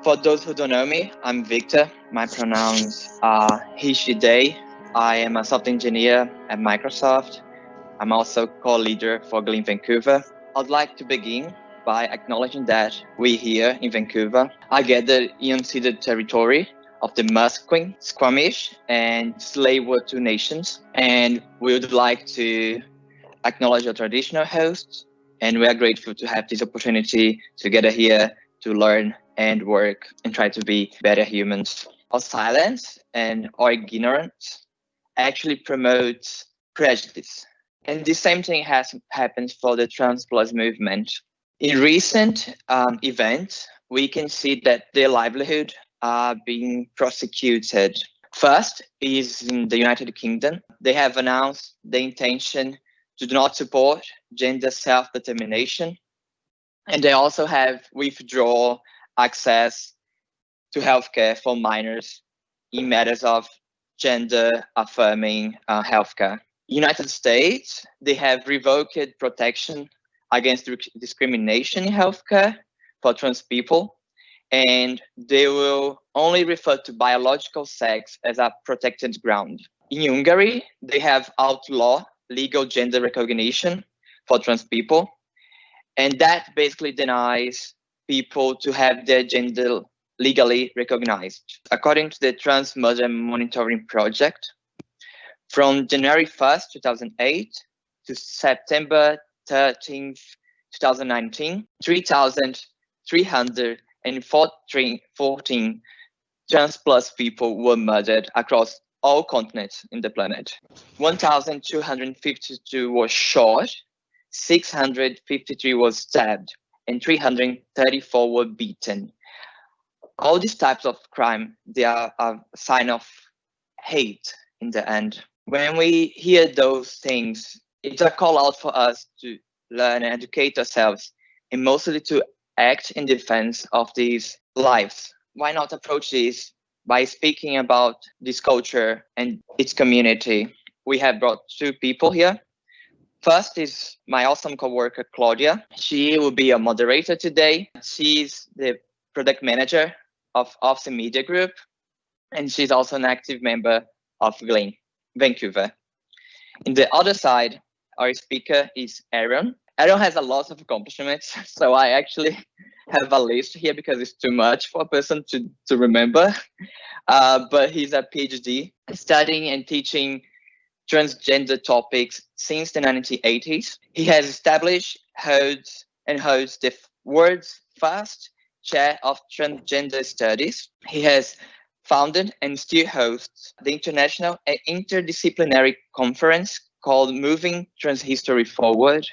For those who don't know me, I'm Victor. My pronouns are he, she, they. I am a software engineer at Microsoft. I'm also co-leader for Glean Vancouver. I'd like to begin by acknowledging that we here in Vancouver are gathered in unceded territory of the Musqueam, Squamish, and Tsleil-Waututh nations, and we would like to acknowledge our traditional hosts, and we are grateful to have this opportunity to gather here to learn and work and try to be better humans. Our silence and our ignorance actually promotes prejudice. And the same thing has happened for the Trans Plus movement. In recent events, we can see that their livelihood are being prosecuted. First is in the United Kingdom. They have announced the intention to not support gender self-determination. And they also have withdrawn access to healthcare for minors in matters of gender-affirming healthcare. United States, they have revoked protection against discrimination in healthcare for trans people, and they will only refer to biological sex as a protected ground. In Hungary, they have outlawed legal gender recognition for trans people, and that basically denies people to have their gender legally recognized. According to the Trans Murder Monitoring Project, from January 1st, 2008 to September 13th, 2019, 3,314 trans plus people were murdered across all continents in the planet. 1,252 were shot, 653 were stabbed, and 334 were beaten. All these types of crime, they are a sign of hate in the end. When we hear those things, it's a call out for us to learn and educate ourselves, and mostly to act in defense of these lives. Why not approach this by speaking about this culture and its community? We have brought two people here. First is my awesome coworker, Claudia. She will be a moderator today. She's the product manager of the Media Group, and she's also an active member of Glean Vancouver. In the other side, our speaker is Aaron. Aaron has a lot of accomplishments, so I actually have a list here because it's too much for a person to remember. But he's a PhD studying and teaching transgender topics since the 1980s. He has established, holds the world's first chair of transgender studies. He has founded and still hosts the international and interdisciplinary conference called Moving Trans History Forward.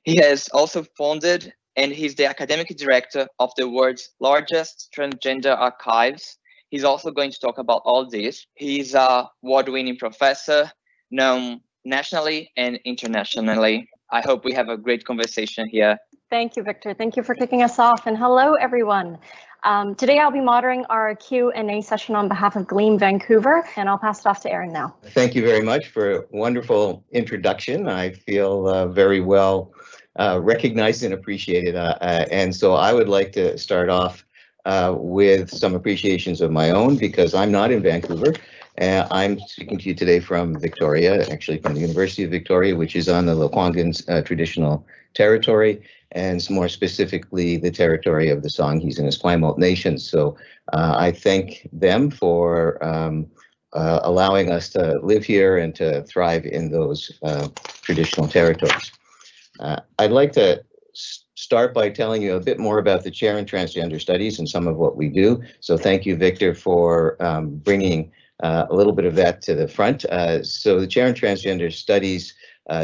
He has also founded and he's the academic director of the world's largest transgender archives. He's also going to talk about all this. He's an award-winning professor known nationally and internationally. I hope we have a great conversation here. Thank you, Victor. Thank you for kicking us off. And hello, everyone. Today, I'll be moderating our Q&A session on behalf of Glean Vancouver, and I'll pass it off to Aaron now. Thank you very much for a wonderful introduction. I feel very well recognized and appreciated. And so I would like to start off with some appreciations of my own, because I'm not in Vancouver. I'm speaking to you today from Victoria, actually from the University of Victoria, which is on the Lekwungen traditional territory, and more specifically the territory of the Songhees and Esquimalt nations. So I thank them for allowing us to live here and to thrive in those traditional territories. I'd like to start by telling you a bit more about the Chair in Transgender Studies and some of what we do. So thank you, Victor, for bringing a little bit of that to the front. So the Chair in Transgender Studies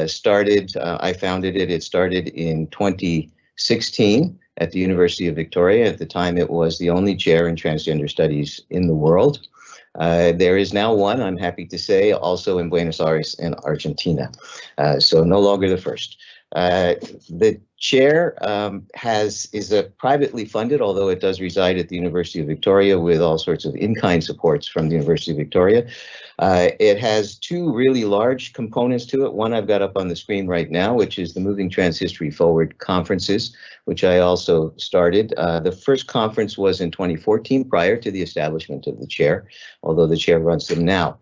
started, I founded it, it started in 2016 at the University of Victoria. At the time, it was the only chair in transgender studies in the world. There is now one, I'm happy to say, also in Buenos Aires in Argentina. So no longer the first. The chair is a privately funded, although it does reside at the University of Victoria with all sorts of in-kind supports from the University of Victoria. It has two really large components to it. One I've got up on the screen right now, which is the Moving Trans History Forward conferences, which I also started. The first conference was in 2014, prior to the establishment of the chair, although the chair runs them now.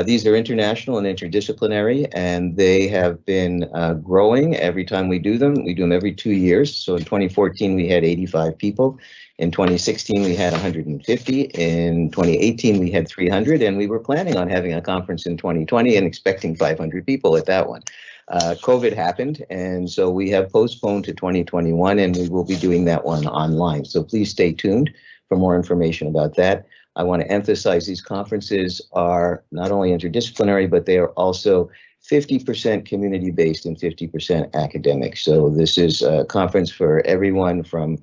These are international and interdisciplinary, and they have been growing every time we do them. We do them every 2 years. So in 2014, we had 85 people. In 2016, we had 150. In 2018, we had 300, and we were planning on having a conference in 2020 and expecting 500 people at that one. COVID happened, and so we have postponed to 2021, and we will be doing that one online. So please stay tuned for more information about that. I want to emphasize these conferences are not only interdisciplinary, but they are also 50% community-based and 50% academic. So this is a conference for everyone from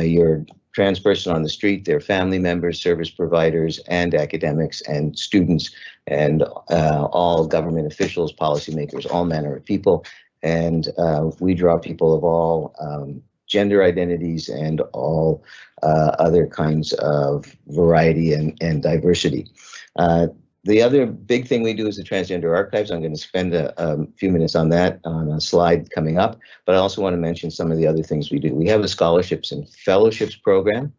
your trans person on the street, their family members, service providers, and academics and students, and all government officials, policymakers, all manner of people. And we draw people of all gender identities and all other kinds of variety and diversity. The other big thing we do is the Transgender Archives. I'm going to spend a few minutes on that on a slide coming up, but I also want to mention some of the other things we do. We have a scholarships and fellowships program,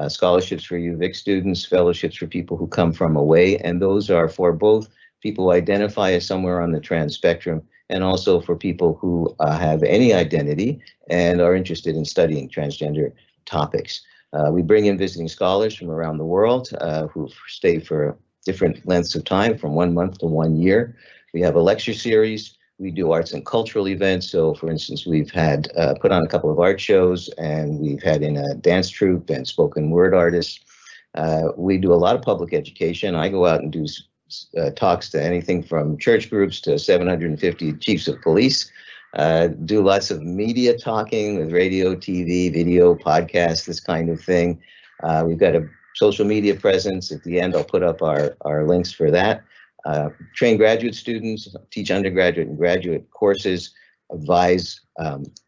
scholarships for UVic students, fellowships for people who come from away, and those are for both people who identify as somewhere on the trans spectrum and also for people who have any identity and are interested in studying transgender topics. We bring in visiting scholars from around the world who stay for different lengths of time, from 1 month to 1 year. We have a lecture series. We do arts and cultural events. So for instance, we've had put on a couple of art shows, and we've had in a dance troupe and spoken word artists. We do a lot of public education. I go out and do talks to anything from church groups to 750 chiefs of police. Do lots of media talking with radio, TV, video, podcasts, this kind of thing. We've got a social media presence. At the end, I'll put up our links for that. Train graduate students, teach undergraduate and graduate courses, advise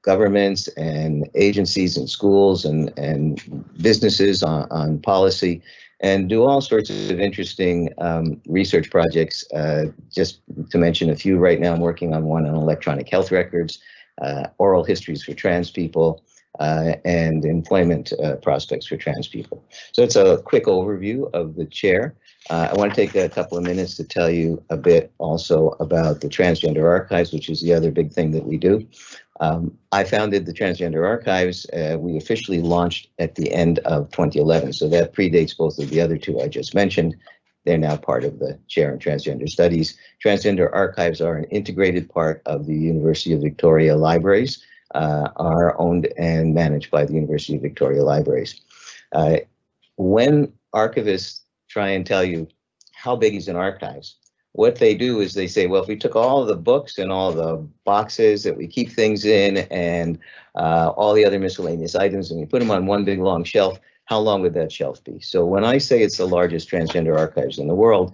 governments and agencies and schools and businesses on policy, and do all sorts of interesting research projects. Just to mention a few right now, I'm working on one on electronic health records, oral histories for trans people, and employment prospects for trans people. So it's a quick overview of the chair. I want to take a couple of minutes to tell you a bit also about the Transgender Archives, which is the other big thing that we do. I founded the Transgender Archives. We officially launched at the end of 2011, so that predates both of the other two I just mentioned. They're now part of the Chair in Transgender Studies. Transgender Archives are an integrated part of the University of Victoria Libraries, are owned and managed by the University of Victoria Libraries. When archivists try and tell you how big is an archives, what they do is they say, well, if we took all the books and all the boxes that we keep things in and all the other miscellaneous items and we put them on one big long shelf, how long would that shelf be? So when I say it's the largest transgender archives in the world,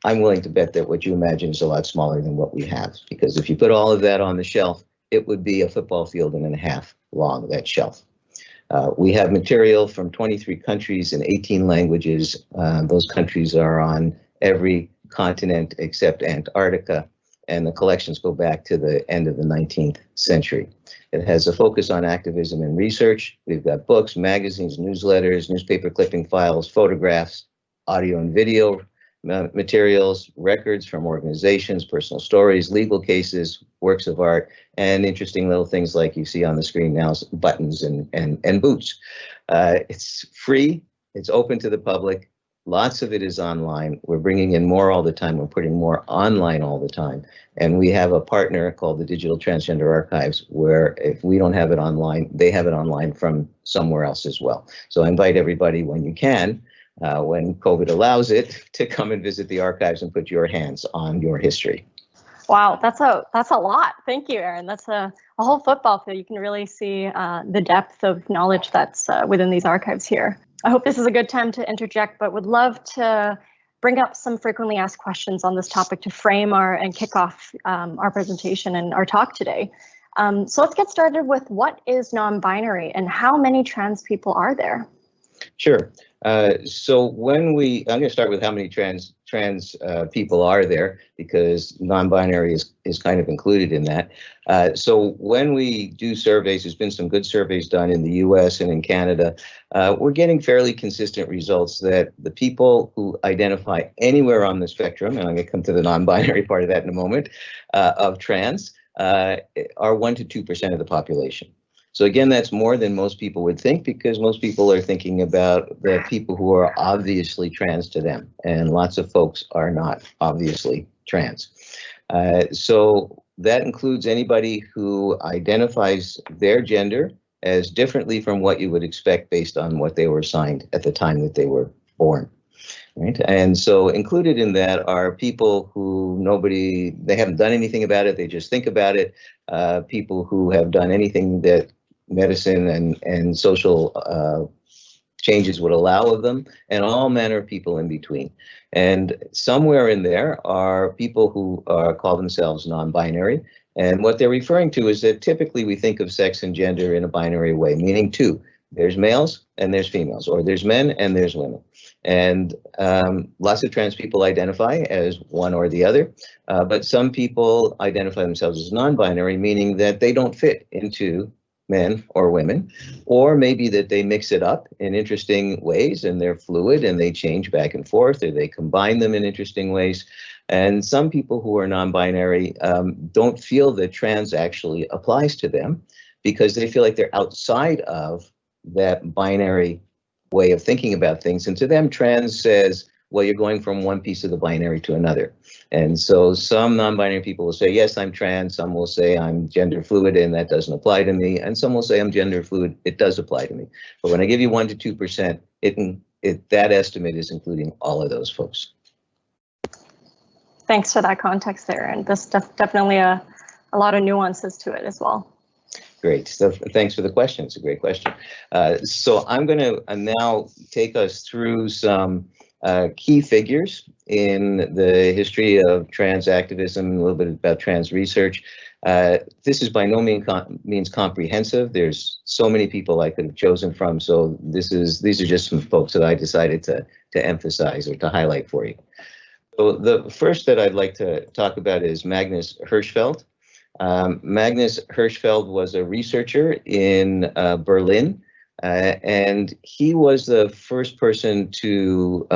I'm willing to bet that what you imagine is a lot smaller than what we have, because if you put all of that on the shelf, it would be a football field and a half long, that shelf. We have material from 23 countries and 18 languages. Those countries are on every continent except Antarctica, and the collections go back to the end of the 19th century. It has a focus on activism and research. We've got books, magazines, newsletters, newspaper clipping files, photographs, audio and video materials, records from organizations, personal stories, legal cases, works of art, and interesting little things like you see on the screen now, buttons and boots. It's free, it's open to the public. Lots of it is online. We're bringing in more all the time. We're putting more online all the time. And we have a partner called the Digital Transgender Archives, where if we don't have it online, they have it online from somewhere else as well. So I invite everybody, when you can, when COVID allows it, to come and visit the archives and put your hands on your history. Wow, that's a lot. Thank you, Aaron. That's a whole football field. You can really see the depth of knowledge that's within these archives here. I hope this is a good time to interject, but would love to bring up some frequently asked questions on this topic to frame and kick off our presentation and our talk today. So let's get started with what is non-binary and how many trans people are there? Sure. So I'm going to start with how many trans people are there, because non-binary is kind of included in that. So when we do surveys, there's been some good surveys done in the US and in Canada. We're getting fairly consistent results that the people who identify anywhere on the spectrum, and I'm going to come to the non-binary part of that in a moment, of trans, are 1 to 2% of the population. So again, that's more than most people would think, because most people are thinking about the people who are obviously trans to them, and lots of folks are not obviously trans. So that includes anybody who identifies their gender as differently from what you would expect based on what they were assigned at the time that they were born. Right. And so included in that are people who they haven't done anything about it, they just think about it, people who have done anything that medicine and social changes would allow of them, and all manner of people in between. And somewhere in there are people who call themselves non-binary. And what they're referring to is that typically we think of sex and gender in a binary way, meaning two. There's males and there's females, or there's men and there's women. And lots of trans people identify as one or the other, but some people identify themselves as non-binary, meaning that they don't fit into men or women, or maybe that they mix it up in interesting ways and they're fluid and they change back and forth, or they combine them in interesting ways. And some people who are non-binary don't feel that trans actually applies to them, because they feel like they're outside of that binary way of thinking about things. And to them, trans says, well, you're going from one piece of the binary to another. And so some non-binary people will say, yes, I'm trans. Some will say I'm gender fluid and that doesn't apply to me. And some will say I'm gender fluid, it does apply to me. But when I give you 1 to 2%, that estimate is including all of those folks. Thanks for that context there. And there's definitely a lot of nuances to it as well. Great. So thanks for the question. It's a great question. So I'm going to now take us through some key figures in the history of trans activism, a little bit about trans research. This is by no means comprehensive. There's so many people I could have chosen from. So these are just some folks that I decided to emphasize or to highlight for you. So the first that I'd like to talk about is Magnus Hirschfeld. Magnus Hirschfeld was a researcher in Berlin, and he was the first person to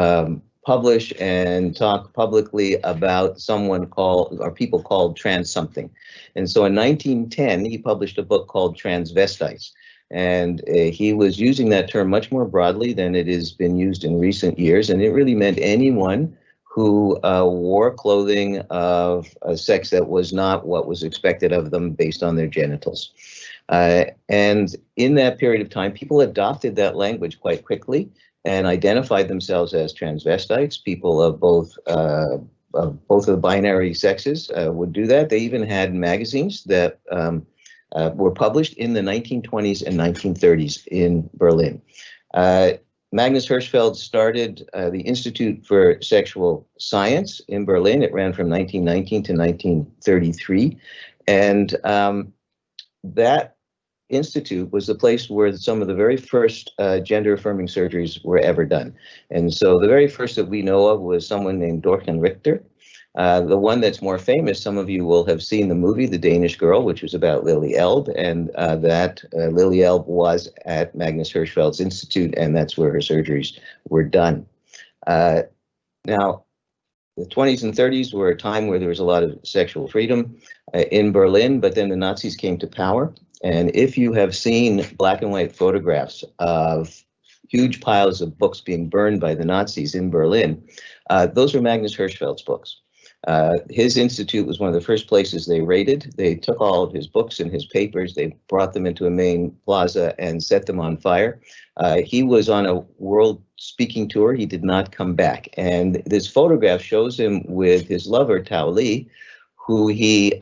publish and talk publicly about people called trans something. And so in 1910, he published a book called Transvestites. And he was using that term much more broadly than it has been used in recent years. And it really meant anyone who wore clothing of a sex that was not what was expected of them based on their genitals. And in that period of time, people adopted that language quite quickly and identified themselves as transvestites. People of both of the binary sexes would do that. They even had magazines that were published in the 1920s and 1930s in Berlin. Magnus Hirschfeld started the Institute for Sexual Science in Berlin. It ran from 1919 to 1933. And that institute was the place where some of the very first gender-affirming surgeries were ever done. And so the very first that we know of was someone named Dorchen Richter. The one that's more famous, some of you will have seen the movie, The Danish Girl, which was about Lily Elbe, and Lily Elbe was at Magnus Hirschfeld's institute, and that's where her surgeries were done. Now, the 20s and 30s were a time where there was a lot of sexual freedom in Berlin, but then the Nazis came to power. And if you have seen black and white photographs of huge piles of books being burned by the Nazis in Berlin, those were Magnus Hirschfeld's books. His institute was one of the first places they raided. They took all of his books and his papers, they brought them into a main plaza and set them on fire. He was on a world speaking tour. He did not come back. And this photograph shows him with his lover, Tao Li, who he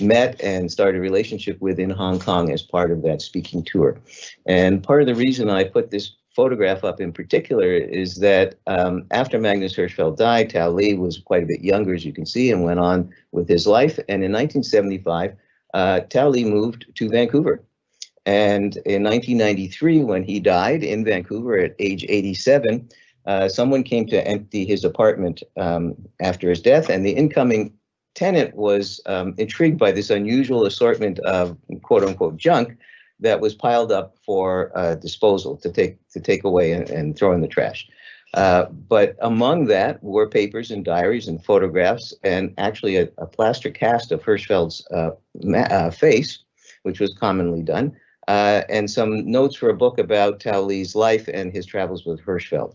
met and started a relationship with in Hong Kong as part of that speaking tour. And part of the reason I put this photograph up in particular is that after Magnus Hirschfeld died, Tao Li was quite a bit younger, as you can see, and went on with his life. And in 1975, Tao Li moved to Vancouver. And in 1993, when he died in Vancouver at age 87, someone came to empty his apartment after his death, and the incoming tenant was intrigued by this unusual assortment of quote unquote junk that was piled up for disposal, to take away and throw in the trash. But among that were papers and diaries and photographs, and actually a plaster cast of Hirschfeld's face, which was commonly done, and some notes for a book about Tao Li's life and his travels with Hirschfeld.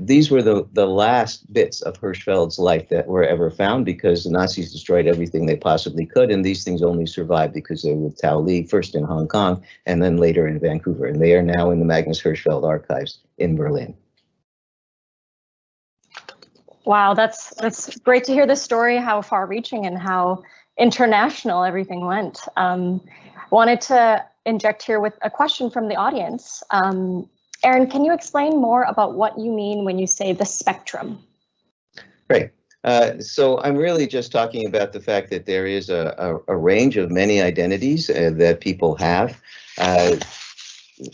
These were the last bits of Hirschfeld's life that were ever found, because the Nazis destroyed everything they possibly could, and these things only survived because they were with Tao Li, first in Hong Kong and then later in Vancouver, and they are now in the Magnus Hirschfeld archives in Berlin. Wow, that's great to hear the story, how far-reaching and how international everything went. Wanted to inject here with a question from the audience. Aaron, can you explain more about what you mean when you say the spectrum? Right. So I'm really just talking about the fact that there is a range of many identities that people have.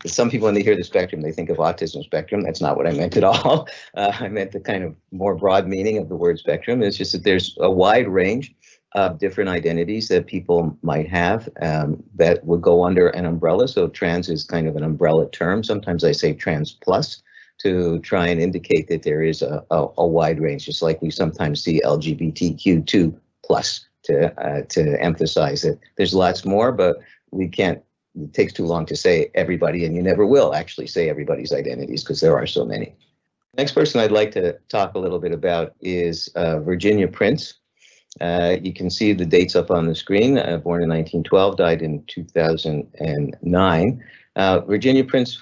Some people, when they hear the spectrum, they think of autism spectrum. That's not what I meant at all. I meant the kind of more broad meaning of the word spectrum. It's just that there's a wide range of different identities that people might have that would go under an umbrella. So trans is kind of an umbrella term. Sometimes I say trans plus to try and indicate that there is a wide range, just like we sometimes see LGBTQ2 plus to emphasize that there's lots more, but we can't. It takes too long to say everybody, and you never will actually say everybody's identities because there are so many. Next person I'd like to talk a little bit about is Virginia Prince. You can see the dates up on the screen. Born in 1912, died in 2009. Virginia Prince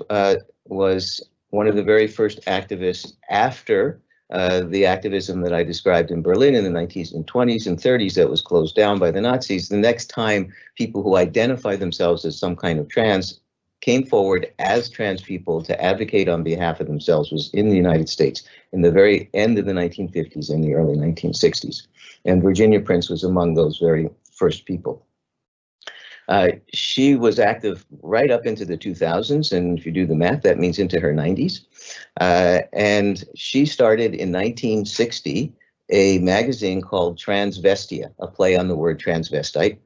was one of the very first activists after the activism that I described in Berlin in the 1920s and 20s and 30s that was closed down by the Nazis. The next time people who identify themselves as some kind of trans came forward as trans people to advocate on behalf of themselves was in the United States in the very end of the 1950s and the early 1960s. And Virginia Prince was among those very first people. She was active right up into the 2000s, and if you do the math, that means into her 90s. And she started in 1960 a magazine called Transvestia, a play on the word transvestite.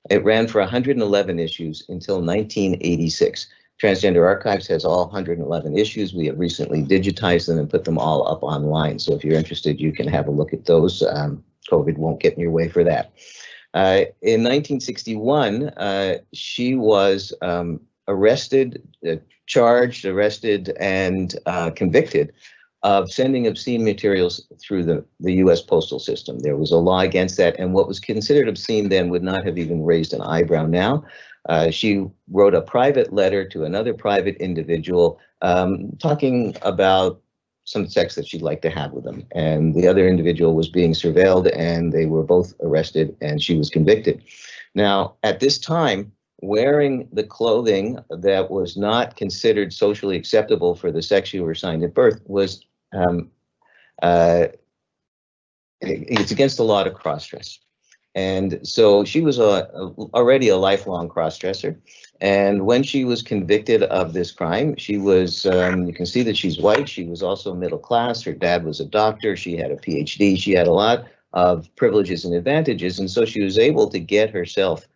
It ran for 111 issues until 1986. Transgender Archives has all 111 issues. We have recently digitized them and put them all up online. So if you're interested, you can have a look at those. COVID won't get in your way for that. In 1961, she was arrested, and convicted of sending obscene materials through the U.S. postal system. There was a law against that, and what was considered obscene then would not have even raised an eyebrow now. She wrote a private letter to another private individual talking about some sex that she'd like to have with them. And the other individual was being surveilled, and they were both arrested, and she was convicted. Now, at this time, wearing the clothing that was not considered socially acceptable for the sex you were assigned at birth was, it's against the law to cross-dress. And so she was already a lifelong cross-dresser. And when she was convicted of this crime, she was, you can see that she's white. She was also middle class. Her dad was a doctor. She had a PhD. She had a lot of privileges and advantages. And so she was able to get herself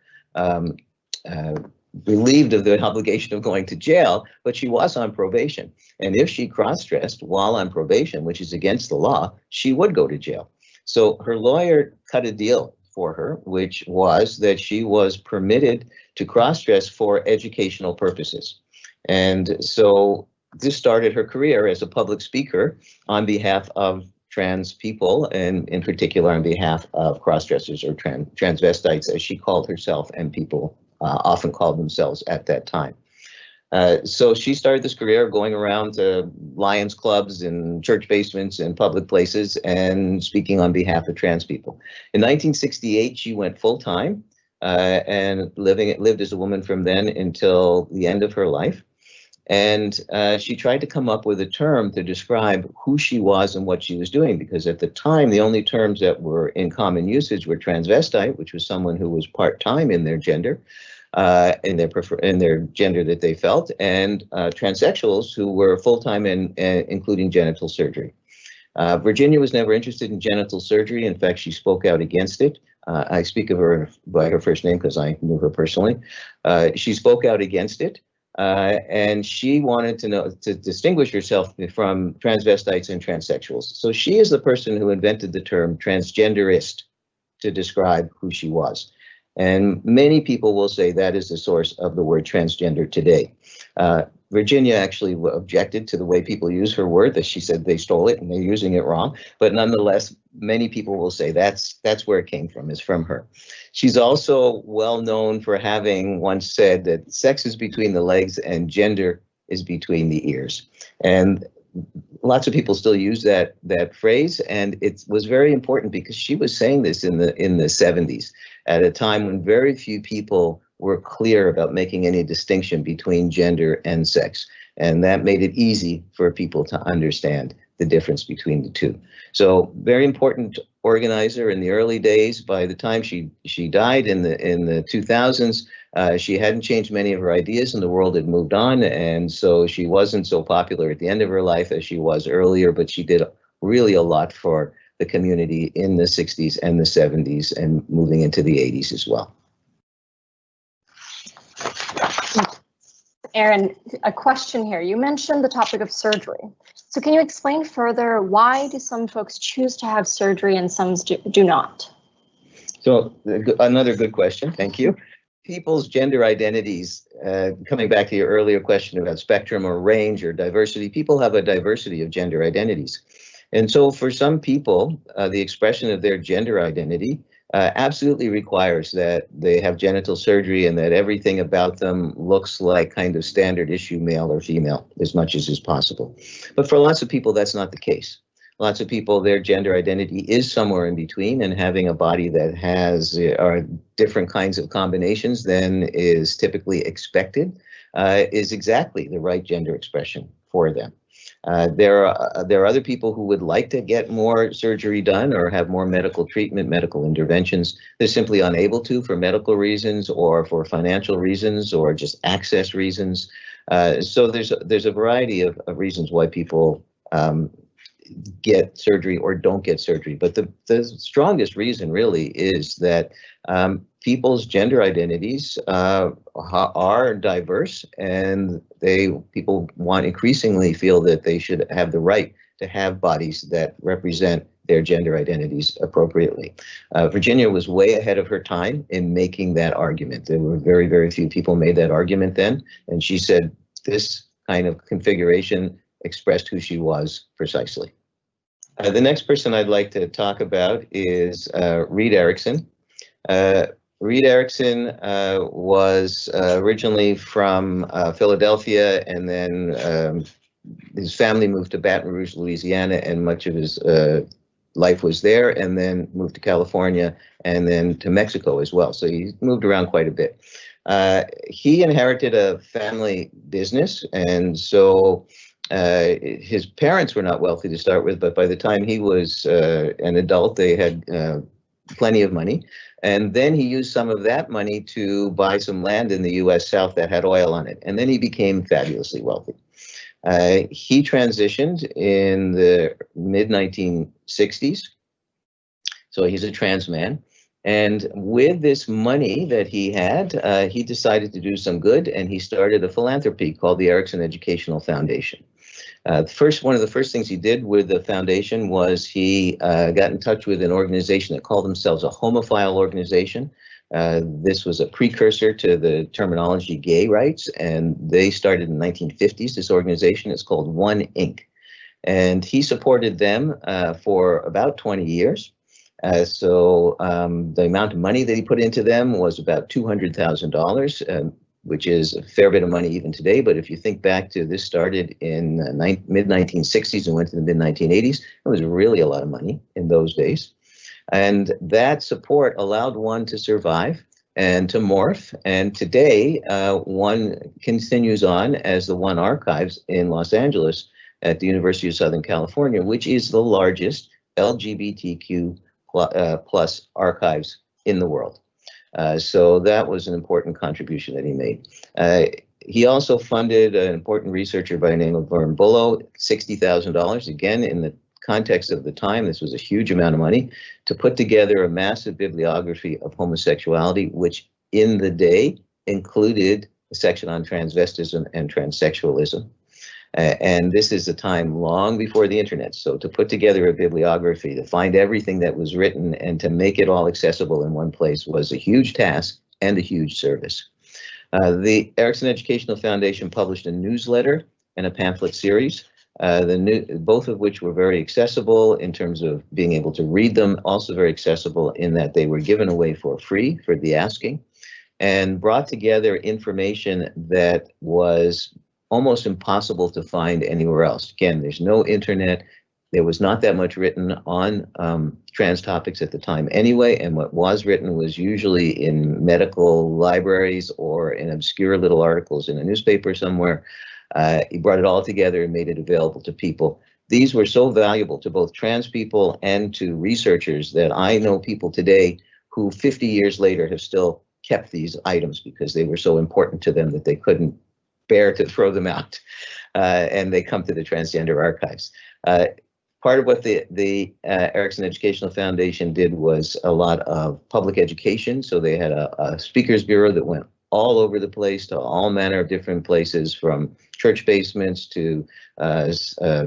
relieved of the obligation of going to jail, but she was on probation. And if she cross-dressed while on probation, which is against the law, she would go to jail. So her lawyer cut a deal for her, which was that she was permitted to cross-dress for educational purposes. And so this started her career as a public speaker on behalf of trans people, and in particular on behalf of cross-dressers or transvestites, as she called herself, and people often called themselves at that time. So she started this career going around to Lions clubs and church basements and public places and speaking on behalf of trans people. In 1968, she went full-time and lived as a woman from then until the end of her life. And she tried to come up with a term to describe who she was and what she was doing, because at the time, the only terms that were in common usage were transvestite, which was someone who was part-time in their gender, in their gender that they felt, and transsexuals who were full-time in including genital surgery. Virginia was never interested in genital surgery. In fact, she spoke out against it. I speak of her by her first name because I knew her personally. She spoke out against it. And she wanted to distinguish herself from transvestites and transsexuals. So she is the person who invented the term transgenderist to describe who she was. And many people will say that is the source of the word transgender today. Virginia actually objected to the way people use her word, that she said they stole it and they're using it wrong. But nonetheless, many people will say that's where it came from, is from her. She's also well known for having once said that sex is between the legs and gender is between the ears. And lots of people still use that phrase, and it was very important because she was saying this in the 70s, at a time when very few people were clear about making any distinction between gender and sex. And that made it easy for people to understand the difference between the two. So very important organizer in the early days. By the time she died in the 2000s, she hadn't changed many of her ideas and the world had moved on. And so she wasn't so popular at the end of her life as she was earlier, but she did really a lot for the community in the 60s and the 70s and moving into the 80s as well. Erin, a question here. You mentioned the topic of surgery. So can you explain further, why do some folks choose to have surgery and some do not? So another good question, thank you. People's gender identities, coming back to your earlier question about spectrum or range or diversity, people have a diversity of gender identities. And so for some people, the expression of their gender identity absolutely requires that they have genital surgery and that everything about them looks like kind of standard issue male or female as much as is possible. But for lots of people, that's not the case. Lots of people, their gender identity is somewhere in between, and having a body that has different kinds of combinations than is typically expected is exactly the right gender expression for them. There are other people who would like to get more surgery done or have more medical treatment, medical interventions. They're simply unable to for medical reasons or for financial reasons or just access reasons. So there's a variety of reasons why people get surgery or don't get surgery. But the strongest reason really is that people's gender identities are diverse, and people increasingly feel that they should have the right to have bodies that represent their gender identities appropriately. Virginia was way ahead of her time in making that argument. There were very, very few people made that argument then, and she said this kind of configuration expressed who she was precisely. The next person I'd like to talk about is Reed Erickson. Reed Erickson was originally from Philadelphia, and then his family moved to Baton Rouge, Louisiana, and much of his life was there, and then moved to California, and then to Mexico as well. So he moved around quite a bit. He inherited a family business, and so his parents were not wealthy to start with, but by the time he was an adult, they had plenty of money. And then he used some of that money to buy some land in the US South that had oil on it. And then he became fabulously wealthy. He transitioned in the mid-1960s. So he's a trans man. And with this money that he had, he decided to do some good, and he started a philanthropy called the Erickson Educational Foundation. One of the first things he did with the foundation was he got in touch with an organization that called themselves a homophile organization. This was a precursor to the terminology gay rights, and they started in the 1950s. This organization is called One Inc. And he supported them for about 20 years. So the amount of money that he put into them was about $200,000, which is a fair bit of money even today. But if you think back to this started in mid-1960s and went to the mid-1980s, it was really a lot of money in those days. And that support allowed One to survive. and to morph. And today, one continues on as the One Archives in Los Angeles at the University of Southern California, which is the largest LGBTQ plus archives in the world. So that was an important contribution that he made. He also funded an important researcher by the name of Vern Bullough, $60,000, again, in the context of the time, this was a huge amount of money, to put together a massive bibliography of homosexuality, which in the day included a section on transvestism and transsexualism. And this is a time long before the internet. So to put together a bibliography, to find everything that was written and to make it all accessible in one place was a huge task and a huge service. The Erickson Educational Foundation published a newsletter and a pamphlet series, both of which were very accessible in terms of being able to read them, also very accessible in that they were given away for free for the asking, and brought together information that was almost impossible to find anywhere else. Again, there's no internet. There was not that much written on trans topics at the time anyway, and what was written was usually in medical libraries or in obscure little articles in a newspaper somewhere. He brought it all together and made it available to people. These were so valuable to both trans people and to researchers that I know people today who 50 years later have still kept these items because they were so important to them that they couldn't bear to throw them out, and they come to the Transgender Archives. Part of what the Erickson Educational Foundation did was a lot of public education. So they had a speakers bureau that went all over the place to all manner of different places, from church basements to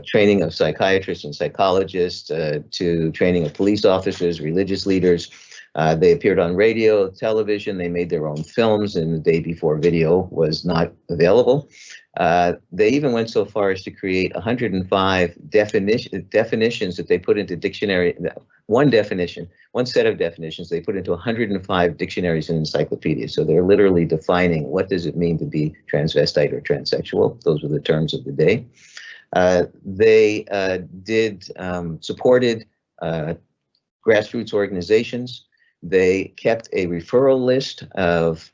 training of psychiatrists and psychologists to training of police officers, religious leaders. They appeared on radio, television. They made their own films in the day before video was not available. They even went so far as to create 105 definitions that they put into dictionary. One set of definitions they put into 105 dictionaries and encyclopedias. So they're literally defining what does it mean to be transvestite or transsexual. Those were the terms of the day. They supported grassroots organizations. They kept a referral list of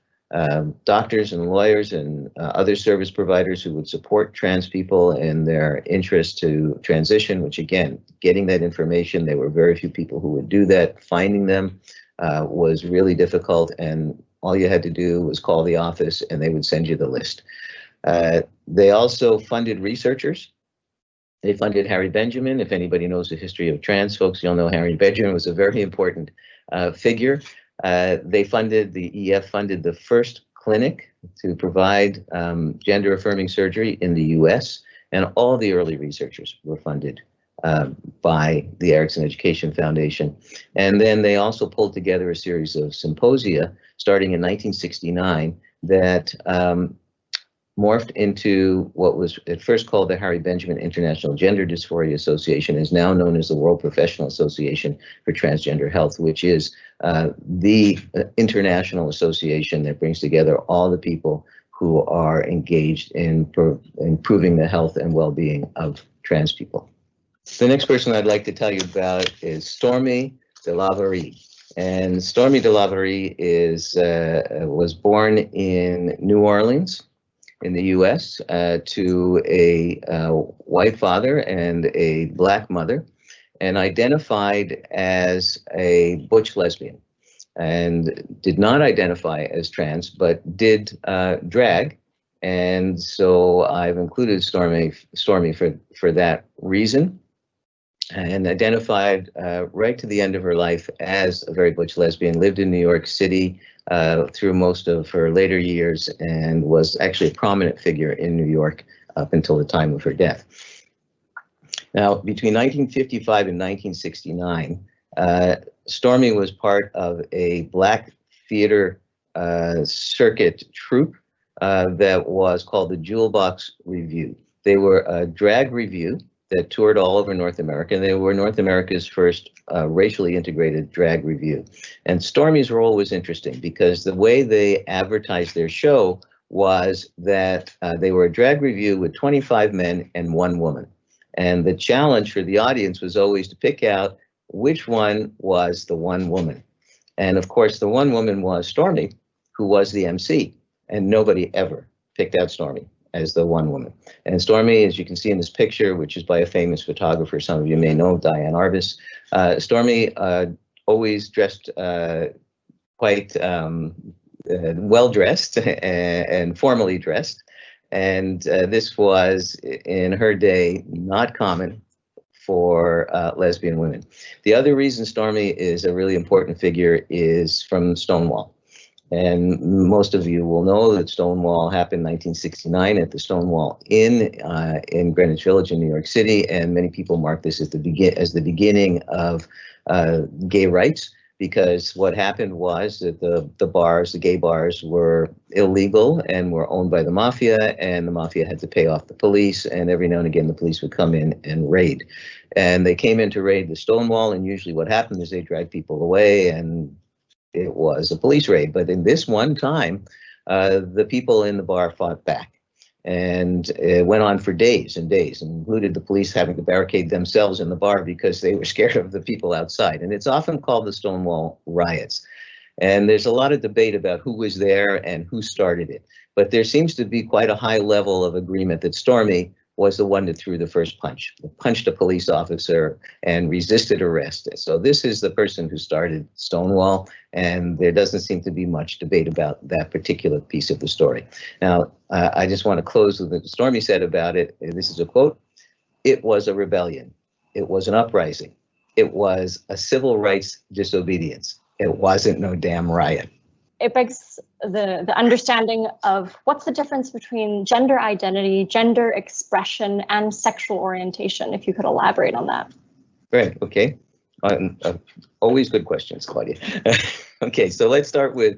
doctors and lawyers and other service providers who would support trans people in their interest to transition, which again, getting that information, there were very few people who would do that. Finding them was really difficult, and all you had to do was call the office and they would send you the list. They also funded researchers. They funded Harry Benjamin. If anybody knows the history of trans folks, you'll know Harry Benjamin was a very important figure. The EF funded the first clinic to provide gender affirming surgery in the US, and all the early researchers were funded by the Erickson Education Foundation. And then they also pulled together a series of symposia starting in 1969 that morphed into what was at first called the Harry Benjamin International Gender Dysphoria Association, is now known as the World Professional Association for Transgender Health, which is the international association that brings together all the people who are engaged in improving the health and well-being of trans people. The next person I'd like to tell you about is Stormy DeLaverie. And Stormy DeLaverie was born in New Orleans in the US to a white father and a black mother, and identified as a butch lesbian, and did not identify as trans, but did drag. And so I've included Stormy for that reason, and identified right to the end of her life as a very butch lesbian, lived in New York City through most of her later years, and was actually a prominent figure in New York up until the time of her death. Now, between 1955 and 1969, Stormy was part of a black theater circuit troupe that was called the Jewel Box Revue. They were a drag revue that toured all over North America, and they were North America's first racially integrated drag revue. And Stormy's role was interesting because the way they advertised their show was that they were a drag revue with 25 men and 1 woman. And the challenge for the audience was always to pick out which one was the 1 woman. And of course, the 1 woman was Stormy, who was the MC, and nobody ever picked out Stormy as the one woman. And Stormy, as you can see in this picture, which is by a famous photographer, some of you may know, Diane Arbus, Stormy always dressed quite well dressed and formally dressed. And this was, in her day, not common for lesbian women. The other reason Stormy is a really important figure is from Stonewall. And most of you will know that Stonewall happened in 1969 at the Stonewall Inn in Greenwich Village in New York City, and many people mark this as the beginning of gay rights, because what happened was that the gay bars were illegal and were owned by the mafia, and the mafia had to pay off the police, and every now and again the police would come in and raid. And they came in to raid the Stonewall, and usually what happened is they dragged people away, and it was a police raid. But in this one time, the people in the bar fought back. And it went on for days and days, and included the police having to barricade themselves in the bar because they were scared of the people outside. And it's often called the Stonewall riots. And there's a lot of debate about who was there and who started it. But there seems to be quite a high level of agreement that Stormy was the one that threw the first punch, punched a police officer and resisted arrest. So this is the person who started Stonewall, and there doesn't seem to be much debate about that particular piece of the story. Now, I just want to close with what Stormy said about it. This is a quote: "It was a rebellion. It was an uprising. It was a civil rights disobedience. It wasn't no damn riot." It begs the understanding of what's the difference between gender identity, gender expression, and sexual orientation, if you could elaborate on that. Right, okay. Always good questions, Claudia. Okay, so let's start with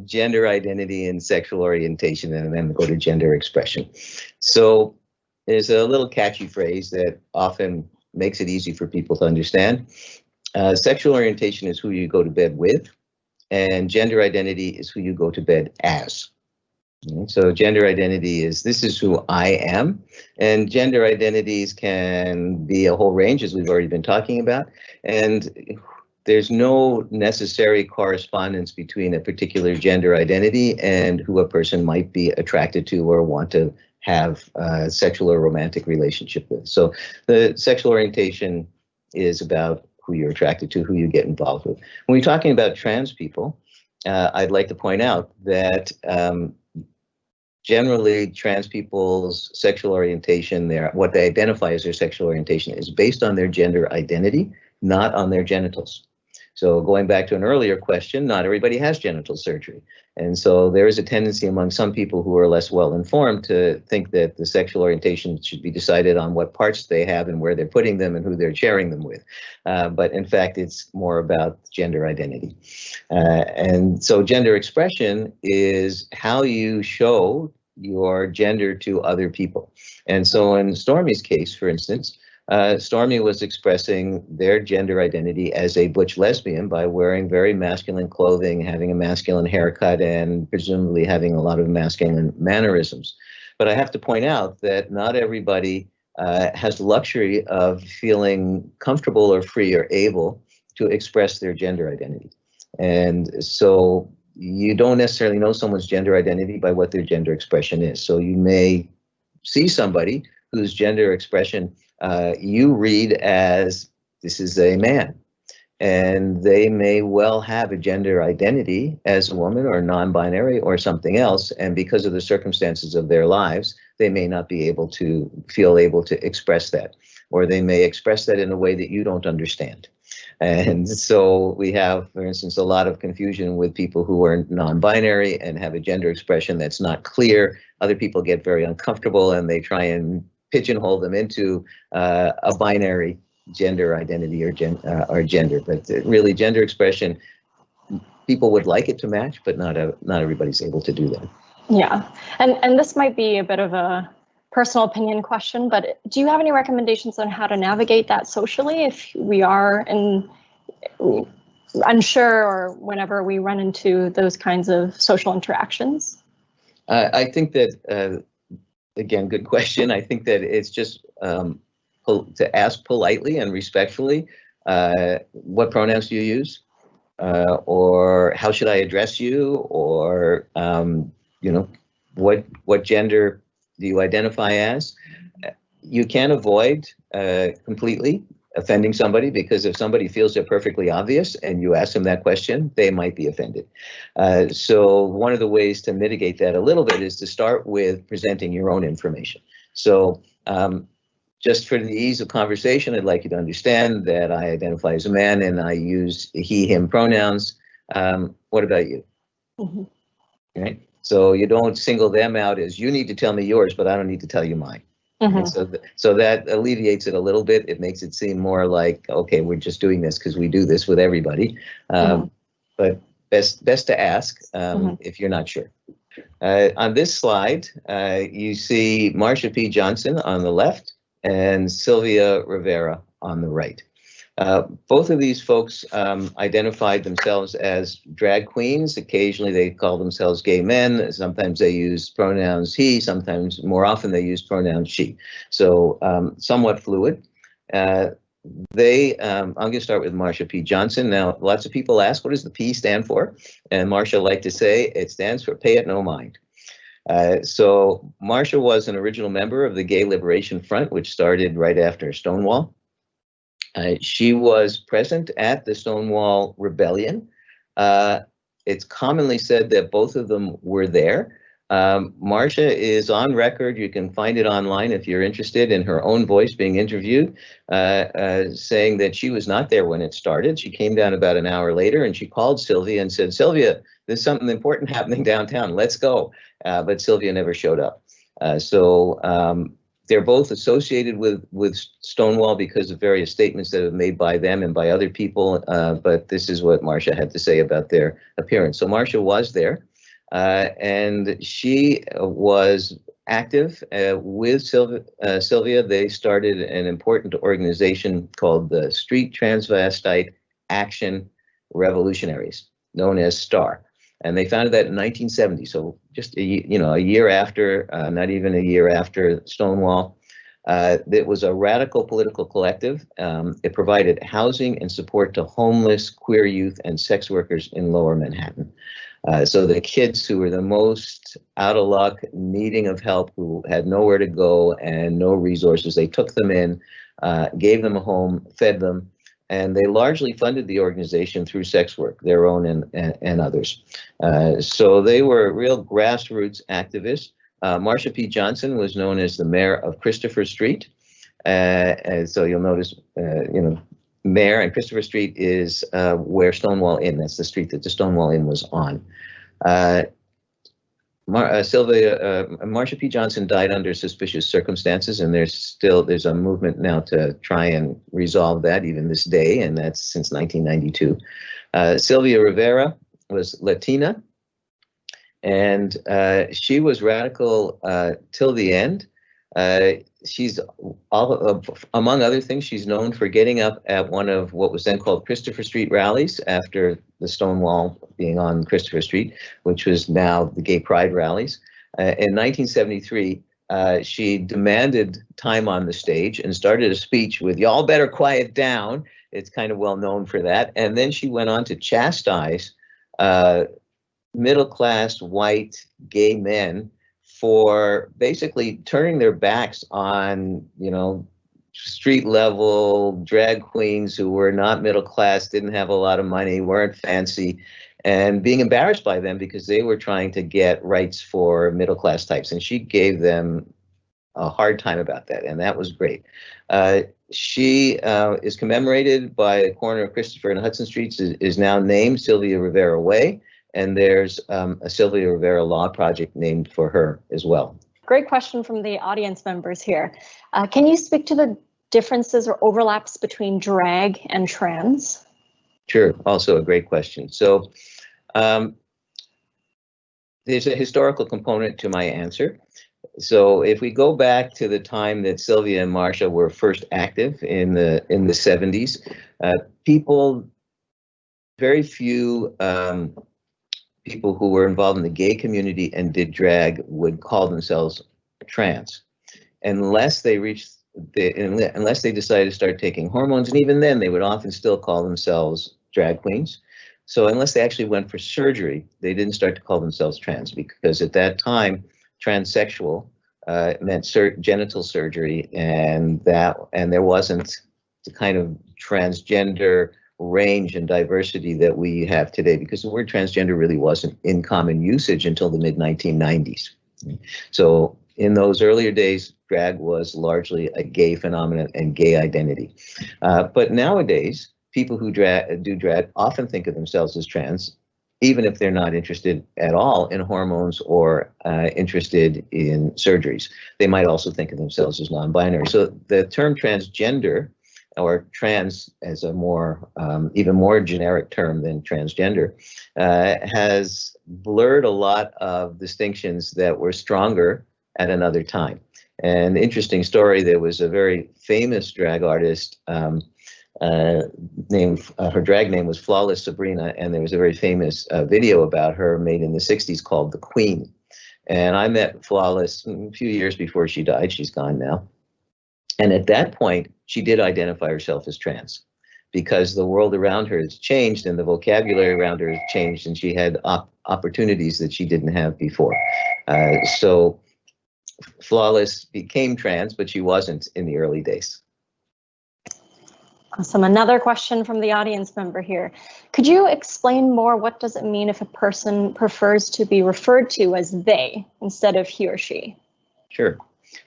gender identity and sexual orientation, and then go to gender expression. So there's a little catchy phrase that often makes it easy for people to understand. Sexual orientation is who you go to bed with, and gender identity is who you go to bed as. So gender identity is, this is who I am, and gender identities can be a whole range, as we've already been talking about, and there's no necessary correspondence between a particular gender identity and who a person might be attracted to or want to have a sexual or romantic relationship with. So the sexual orientation is about who you're attracted to, who you get involved with. When we're talking about trans people, I'd like to point out that generally trans people's sexual orientation, what they identify as their sexual orientation, is based on their gender identity, not on their genitals. So going back to an earlier question, not everybody has genital surgery. And so there is a tendency among some people who are less well informed to think that the sexual orientation should be decided on what parts they have and where they're putting them and who they're sharing them with. But in fact, it's more about gender identity. And so gender expression is how you show your gender to other people. And so in Stormy's case, for instance, Stormy was expressing their gender identity as a butch lesbian by wearing very masculine clothing, having a masculine haircut, and presumably having a lot of masculine mannerisms. But I have to point out that not everybody has the luxury of feeling comfortable or free or able to express their gender identity. And so you don't necessarily know someone's gender identity by what their gender expression is. So you may see somebody whose gender expression you read as, this is a man, and they may well have a gender identity as a woman or non-binary or something else, and because of the circumstances of their lives, they may not be able to feel able to express that, or they may express that in a way that you don't understand. And so we have, for instance, a lot of confusion with people who are non-binary and have a gender expression that's not clear. Other people get very uncomfortable and they try and pigeonhole them into a binary gender identity or gender. But really, gender expression, people would like it to match, but not everybody's able to do that. Yeah, and this might be a bit of a personal opinion question, but do you have any recommendations on how to navigate that socially if we are unsure or whenever we run into those kinds of social interactions? I think that, again, good question. I think that it's just to ask politely and respectfully, what pronouns do you use? or how should I address you, or what gender do you identify as? You can't avoid completely offending somebody, because if somebody feels they're perfectly obvious and you ask them that question, they might be offended. So one of the ways to mitigate that a little bit is to start with presenting your own information. So just for the ease of conversation, I'd like you to understand that I identify as a man and I use he, him pronouns. What about you? Mm-hmm. Right? So you don't single them out as you need to tell me yours, but I don't need to tell you mine. Mm-hmm. So that alleviates it a little bit. It makes it seem more like, okay, we're just doing this because we do this with everybody. Mm-hmm. But best to ask if you're not sure. On this slide, you see Marsha P. Johnson on the left and Sylvia Rivera on the right. Both of these folks identified themselves as drag queens. Occasionally they call themselves gay men. Sometimes they use pronouns he, sometimes more often they use pronouns she. So somewhat fluid. I'm going to start with Marsha P. Johnson. Now, lots of people ask, what does the P stand for? And Marsha liked to say it stands for pay it no mind. So Marsha was an original member of the Gay Liberation Front, which started right after Stonewall. She was present at the Stonewall Rebellion. It's commonly said that both of them were there. Marsha is on record, you can find it online if you're interested, in her own voice being interviewed, saying that she was not there when it started. She came down about an hour later and she called Sylvia and said, Sylvia, there's something important happening downtown, let's go. But Sylvia never showed up. They're both associated with Stonewall because of various statements that have made by them and by other people, but this is what Marsha had to say about their appearance. So Marsha was there, and she was active with Sylvia. They started an important organization called the Street Transvestite Action Revolutionaries, known as STAR. And they founded that in 1970, so just a year after, not even a year after Stonewall. It was a radical political collective. It provided housing and support to homeless, queer youth, and sex workers in Lower Manhattan. So the kids who were the most out of luck, needing of help, who had nowhere to go and no resources, they took them in, gave them a home, fed them. And they largely funded the organization through sex work, their own and others. So they were real grassroots activists. Marsha P. Johnson was known as the mayor of Christopher Street. And so you'll notice, Mayor and Christopher Street is where Stonewall Inn, that's the street that the Stonewall Inn was on. Marsha P. Johnson died under suspicious circumstances, and there's a movement now to try and resolve that even this day, and that's since 1992. Sylvia Rivera was Latina, and she was radical till the end. She's, among other things, she's known for getting up at one of what was then called Christopher Street rallies after the Stonewall being on Christopher Street, which was now the Gay Pride rallies. In 1973, she demanded time on the stage and started a speech with "Y'all better quiet down." It's kind of well known for that. And then she went on to chastise middle-class white gay men for basically turning their backs on, street level drag queens who were not middle class, didn't have a lot of money, weren't fancy, and being embarrassed by them because they were trying to get rights for middle class types. And she gave them a hard time about that, and that was great. She is commemorated by the corner of Christopher and Hudson Streets, is now named Sylvia Rivera Way. And there's a Sylvia Rivera Law Project named for her as well. Great question from the audience members here. Can you speak to the differences or overlaps between drag and trans? Sure, also a great question. So there's a historical component to my answer. So if we go back to the time that Sylvia and Marsha were first active in the 70s, very few people who were involved in the gay community and did drag would call themselves trans, unless they decided to start taking hormones, and even then they would often still call themselves drag queens. So unless they actually went for surgery, they didn't start to call themselves trans, because at that time, transsexual meant genital surgery, and there wasn't the kind of transgender range and diversity that we have today, because the word transgender really wasn't in common usage until the mid-1990s. So in those earlier days, drag was largely a gay phenomenon and gay identity. But nowadays, people who do drag often think of themselves as trans, even if they're not interested at all in hormones or interested in surgeries. They might also think of themselves as non-binary. So the term transgender, or trans as a more even more generic term than transgender, has blurred a lot of distinctions that were stronger at another time. And interesting story, there was a very famous drag artist named, her drag name was Flawless Sabrina, and there was a very famous video about her made in the 60s called The Queen. And I met Flawless a few years before she died. She's gone now. And at that point, she did identify herself as trans, because the world around her has changed and the vocabulary around her has changed, and she had opportunities that she didn't have before. So Flawless became trans, but she wasn't in the early days. Awesome. Another question from the audience member here. Could you explain more, what does it mean if a person prefers to be referred to as they instead of he or she? Sure.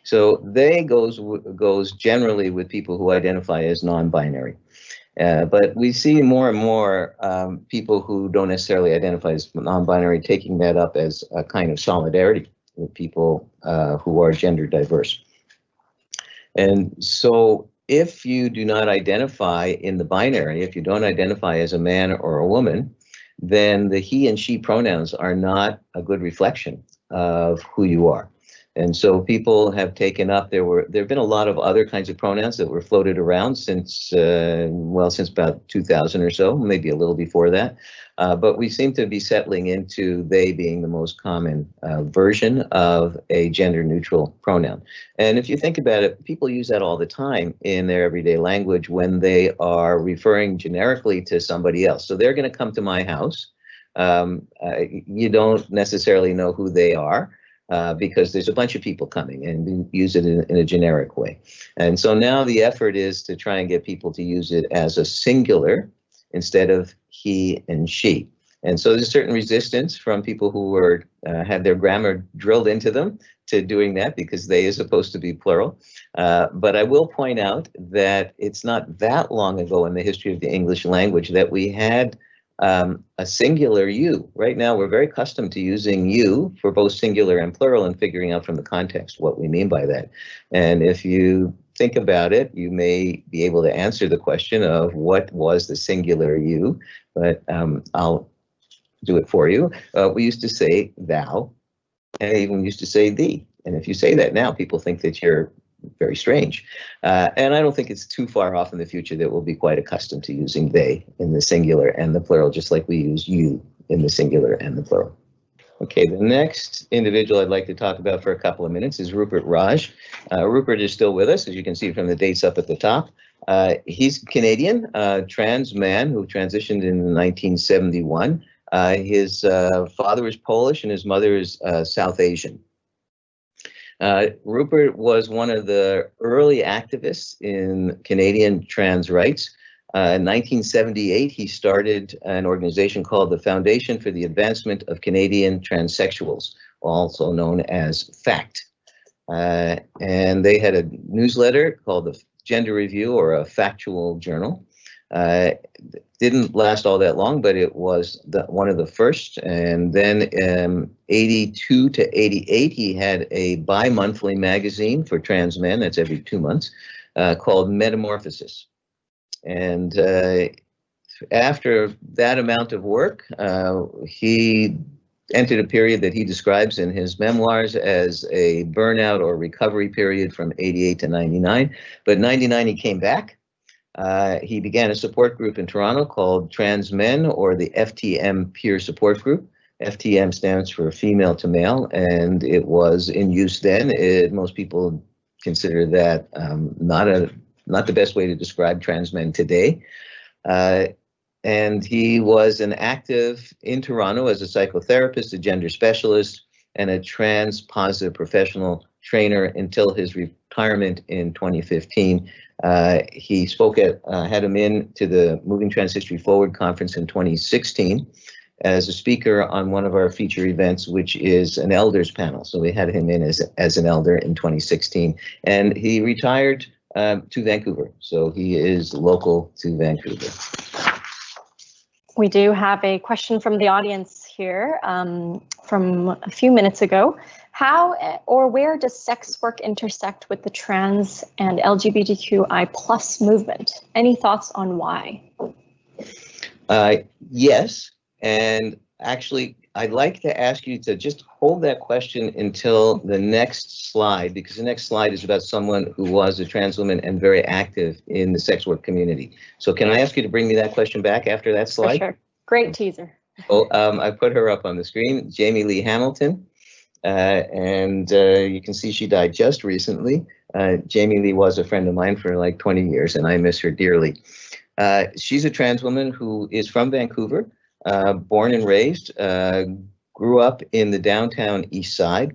So they goes generally with people who identify as non-binary. But we see more and more people who don't necessarily identify as non-binary taking that up as a kind of solidarity with people who are gender diverse. And so if you do not identify in the binary, if you don't identify as a man or a woman, then the he and she pronouns are not a good reflection of who you are. And so people have taken up, there have been a lot of other kinds of pronouns that were floated around since about 2000 or so, maybe a little before that. But we seem to be settling into they being the most common version of a gender neutral pronoun. And if you think about it, people use that all the time in their everyday language when they are referring generically to somebody else. So they're going to come to my house. You don't necessarily know who they are. Because there's a bunch of people coming, and we use it in a generic way. And so now the effort is to try and get people to use it as a singular instead of he and she. And so there's a certain resistance from people who have their grammar drilled into them to doing that, because they is supposed to be plural. But I will point out that it's not that long ago in the history of the English language that we had a singular you. Right now, we're very accustomed to using you for both singular and plural and figuring out from the context what we mean by that. And if you think about it, you may be able to answer the question of what was the singular you, but I'll do it for you. We used to say thou, and I even used to say thee. And if you say that now, people think that you're very strange. And I don't think it's too far off in the future that we'll be quite accustomed to using they in the singular and the plural, just like we use you in the singular and the plural. Okay, the next individual I'd like to talk about for a couple of minutes is Rupert Raj. Rupert is still with us, as you can see from the dates up at the top. He's Canadian, trans man who transitioned in 1971. His father is Polish and his mother is South Asian. Rupert was one of the early activists in Canadian trans rights. In 1978, he started an organization called the Foundation for the Advancement of Canadian Transsexuals, also known as FACT. And they had a newsletter called the Gender Review, or a factual journal. Didn't last all that long, but it was one of the first. And then 82 to 88, he had a bi-monthly magazine for trans men, that's every 2 months, called Metamorphosis. And after that amount of work, he entered a period that he describes in his memoirs as a burnout or recovery period from 88 to 99. But 99, he came back. He began a support group in Toronto called Trans Men, or the FTM Peer Support Group. FTM stands for female to male, and it was in use then. Most people consider that not the best way to describe trans men today. and he was an active in Toronto as a psychotherapist, a gender specialist, and a trans positive professional trainer until his retirement in 2015. He spoke at, had him in to the Moving Trans History Forward conference in 2016 as a speaker on one of our feature events, which is an elders panel. So we had him in as an elder in 2016, and he retired to Vancouver. So he is local to Vancouver. We do have a question from the audience here from a few minutes ago. How or where does sex work intersect with the trans and LGBTQI plus movement? Any thoughts on why? Yes, and actually, I'd like to ask you to just hold that question until the next slide, because the next slide is about someone who was a trans woman and very active in the sex work community. So can I ask you to bring me that question back after that slide? For sure. Great teaser. Oh, I put her up on the screen, Jamie Lee Hamilton, and you can see she died just recently. Jamie Lee was a friend of mine for like 20 years, and I miss her dearly. She's a trans woman who is from Vancouver, born and raised, grew up in the downtown East Side.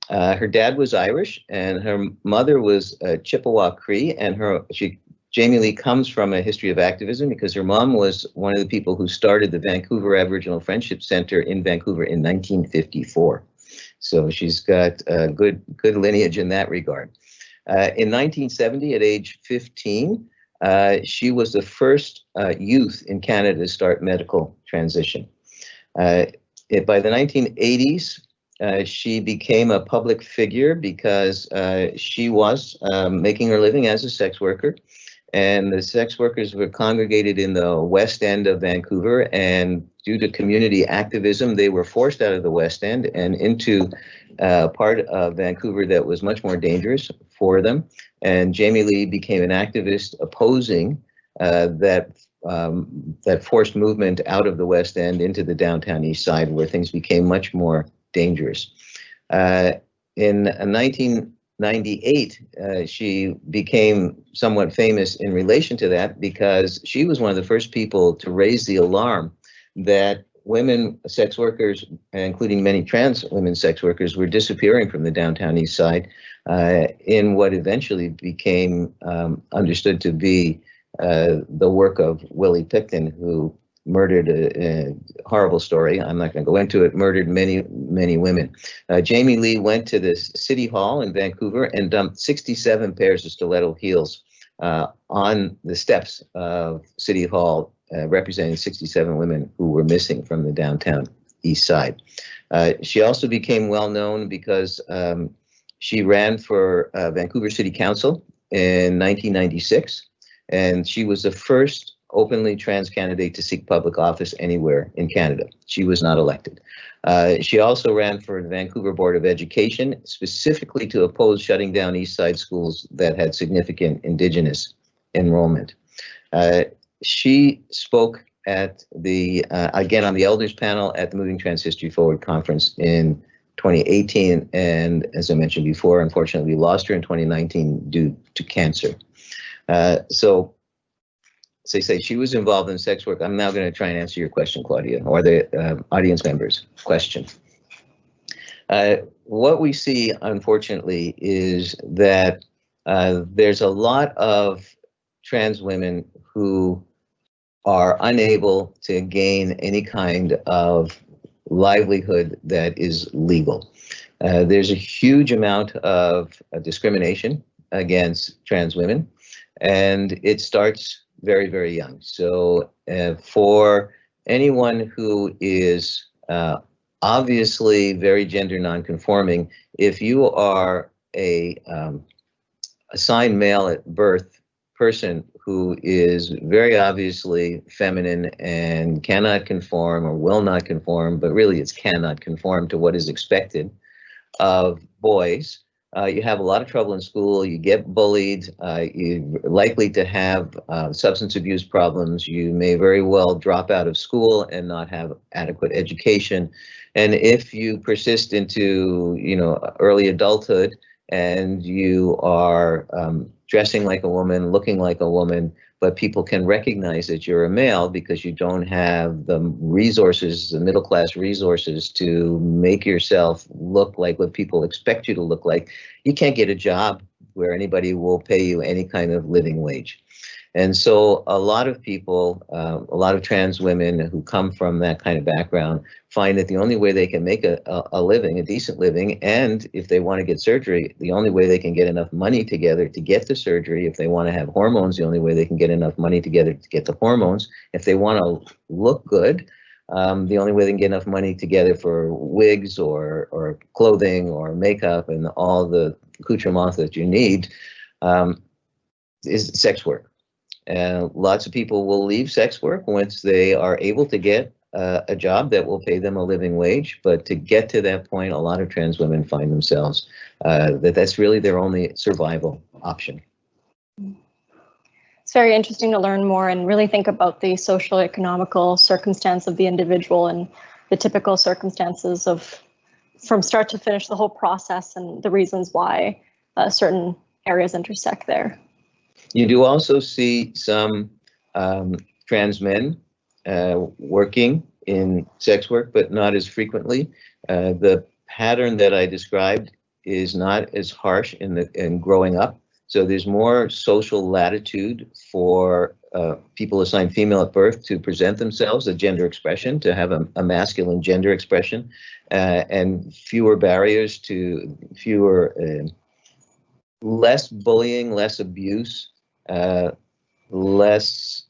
Her dad was Irish, and her mother was Chippewa Cree, and Jamie Lee comes from a history of activism because her mom was one of the people who started the Vancouver Aboriginal Friendship Center in Vancouver in 1954. So she's got a good lineage in that regard. In 1970, at age 15, she was the first youth in Canada to start medical transition. By the 1980s, she became a public figure because she was making her living as a sex worker, and the sex workers were congregated in the West End of Vancouver, and due to community activism, they were forced out of the West End and into part of Vancouver that was much more dangerous for them. And Jamie Lee became an activist opposing that forced movement out of the West End into the downtown East Side, where things became much more dangerous. In 1998, she became somewhat famous in relation to that because she was one of the first people to raise the alarm that women sex workers, including many trans women sex workers, were disappearing from the downtown East Side in what eventually became understood to be the work of Willie Pickton, who murdered a horrible story. I'm not going to go into it. Murdered many women. Jamie Lee went to the City Hall in Vancouver and dumped 67 pairs of stiletto heels on the steps of City Hall, representing 67 women who were missing from the downtown East Side. She also became well known because she ran for Vancouver City Council in 1996, and she was the first openly trans candidate to seek public office anywhere in Canada. She was not elected. She also ran for the Vancouver Board of Education, specifically to oppose shutting down East Side schools that had significant Indigenous enrollment. She spoke at the, again, on the Elders panel at the Moving Trans History Forward conference in 2018. And as I mentioned before, unfortunately, we lost her in 2019 due to cancer. So, as they say, she was involved in sex work. I'm now going to try and answer your question, Claudia, or the audience members' question. What we see, unfortunately, is that there's a lot of trans women who are unable to gain any kind of livelihood that is legal. There's a huge amount of discrimination against trans women, and it starts very, very young. So for anyone who is obviously very gender nonconforming, if you are a assigned male at birth person who is very obviously feminine and cannot conform or will not conform, but really it's cannot conform to what is expected of boys, you have a lot of trouble in school, you get bullied, you're likely to have substance abuse problems, you may very well drop out of school and not have adequate education. And if you persist into, early adulthood and you are dressing like a woman, looking like a woman, but people can recognize that you're a male because you don't have the resources, the middle class resources to make yourself look like what people expect you to look like. You can't get a job where anybody will pay you any kind of living wage. And so a lot of people, a lot of trans women who come from that kind of background find that the only way they can make a living, a decent living, and if they want to get surgery, the only way they can get enough money together to get the surgery, if they want to have hormones, the only way they can get enough money together to get the hormones, if they want to look good, the only way they can get enough money together for wigs or clothing or makeup and all the accoutrements that you need is sex work. And lots of people will leave sex work once they are able to get a job that will pay them a living wage. But to get to that point, a lot of trans women find themselves that's really their only survival option. It's very interesting to learn more and really think about the social economical circumstance of the individual and the typical circumstances of from start to finish the whole process and the reasons why certain areas intersect there. You do also see some trans men working in sex work, but not as frequently. The pattern that I described is not as harsh in growing up. So there's more social latitude for people assigned female at birth to present themselves, a gender expression, to have a masculine gender expression, and fewer barriers to less bullying, less abuse, less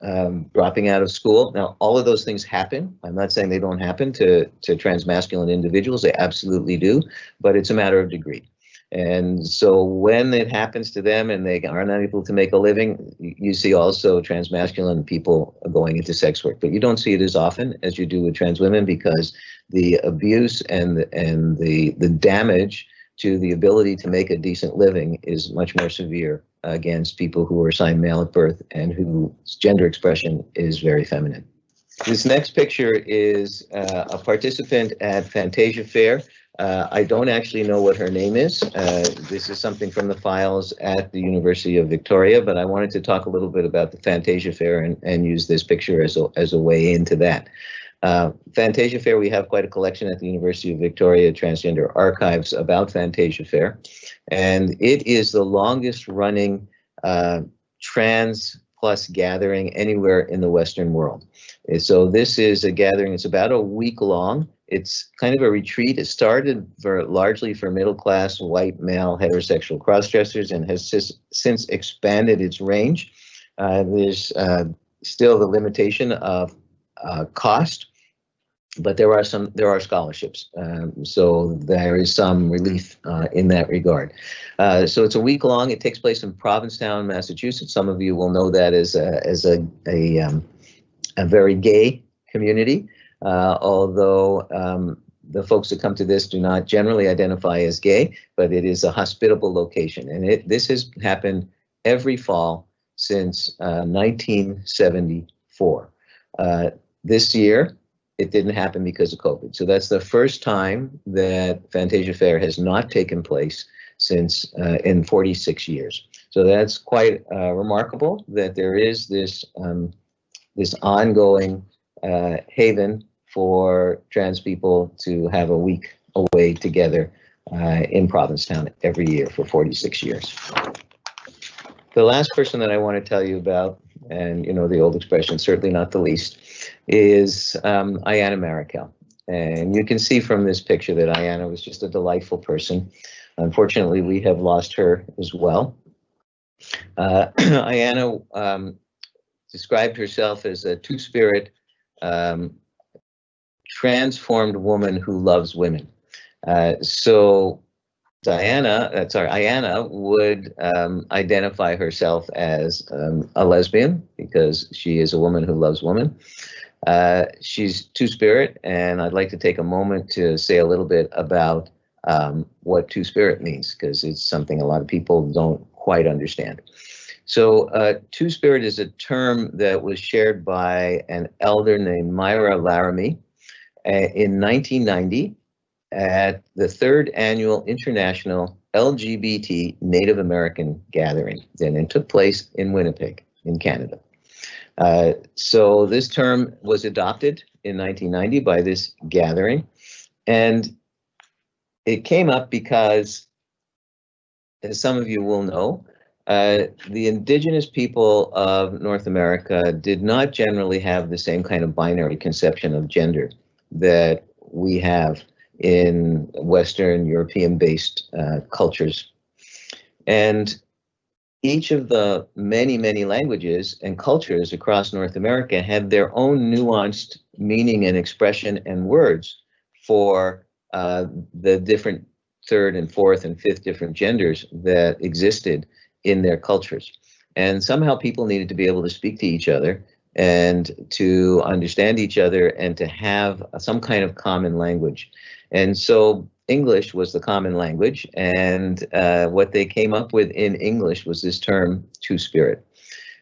dropping out of school. Now, all of those things happen. I'm not saying they don't happen to transmasculine individuals. They absolutely do, but it's a matter of degree. And so when it happens to them and they are not able to make a living, you see also transmasculine people going into sex work. But you don't see it as often as you do with trans women because the abuse and the damage to the ability to make a decent living is much more severe against people who are assigned male at birth and whose gender expression is very feminine. This next picture is a participant at Fantasia Fair. I don't actually know what her name is. This is something from the files at the University of Victoria, but I wanted to talk a little bit about the Fantasia Fair and use this picture as a way into that. Fantasia Fair, we have quite a collection at the University of Victoria Transgender Archives about Fantasia Fair, and it is the longest running trans plus gathering anywhere in the Western world. So this is a gathering, it's about a week long. It's kind of a retreat. It started largely for middle-class, white, male, heterosexual crossdressers and has since expanded its range. There's still the limitation of cost, but there are scholarships. So there is some relief in that regard. So it's a week long. It takes place in Provincetown, Massachusetts. Some of you will know that as a very gay community. Although the folks that come to this do not generally identify as gay, but it is a hospitable location. And this has happened every fall since 1974. This year, it didn't happen because of COVID. So that's the first time that Fantasia Fair has not taken place since in 46 years. So that's quite remarkable that there is this ongoing haven for trans people to have a week away together in Provincetown every year for 46 years. The last person that I want to tell you about, and you know the old expression, certainly not the least, is Ayanna Marikel. And you can see from this picture that Ayanna was just a delightful person. Unfortunately, we have lost her as well. Ayanna described herself as a two-spirit, transformed woman who loves women. So Ayanna would identify herself as a lesbian because she is a woman who loves women. She's two-spirit, and I'd like to take a moment to say a little bit about what two-spirit means, because it's something a lot of people don't quite understand. So two-spirit is a term that was shared by an elder named Myra Laramie in 1990 at the 3rd Annual International LGBT Native American Gathering. And it took place in Winnipeg, in Canada. So this term was adopted in 1990 by this gathering, and it came up because, as some of you will know, the Indigenous people of North America did not generally have the same kind of binary conception of gender that we have in Western European-based cultures. And each of the many, many languages and cultures across North America had their own nuanced meaning and expression and words for the different third and fourth and fifth different genders that existed in their cultures. And somehow people needed to be able to speak to each other and to understand each other and to have some kind of common language. And so English was the common language, and what they came up with in English was this term Two-Spirit.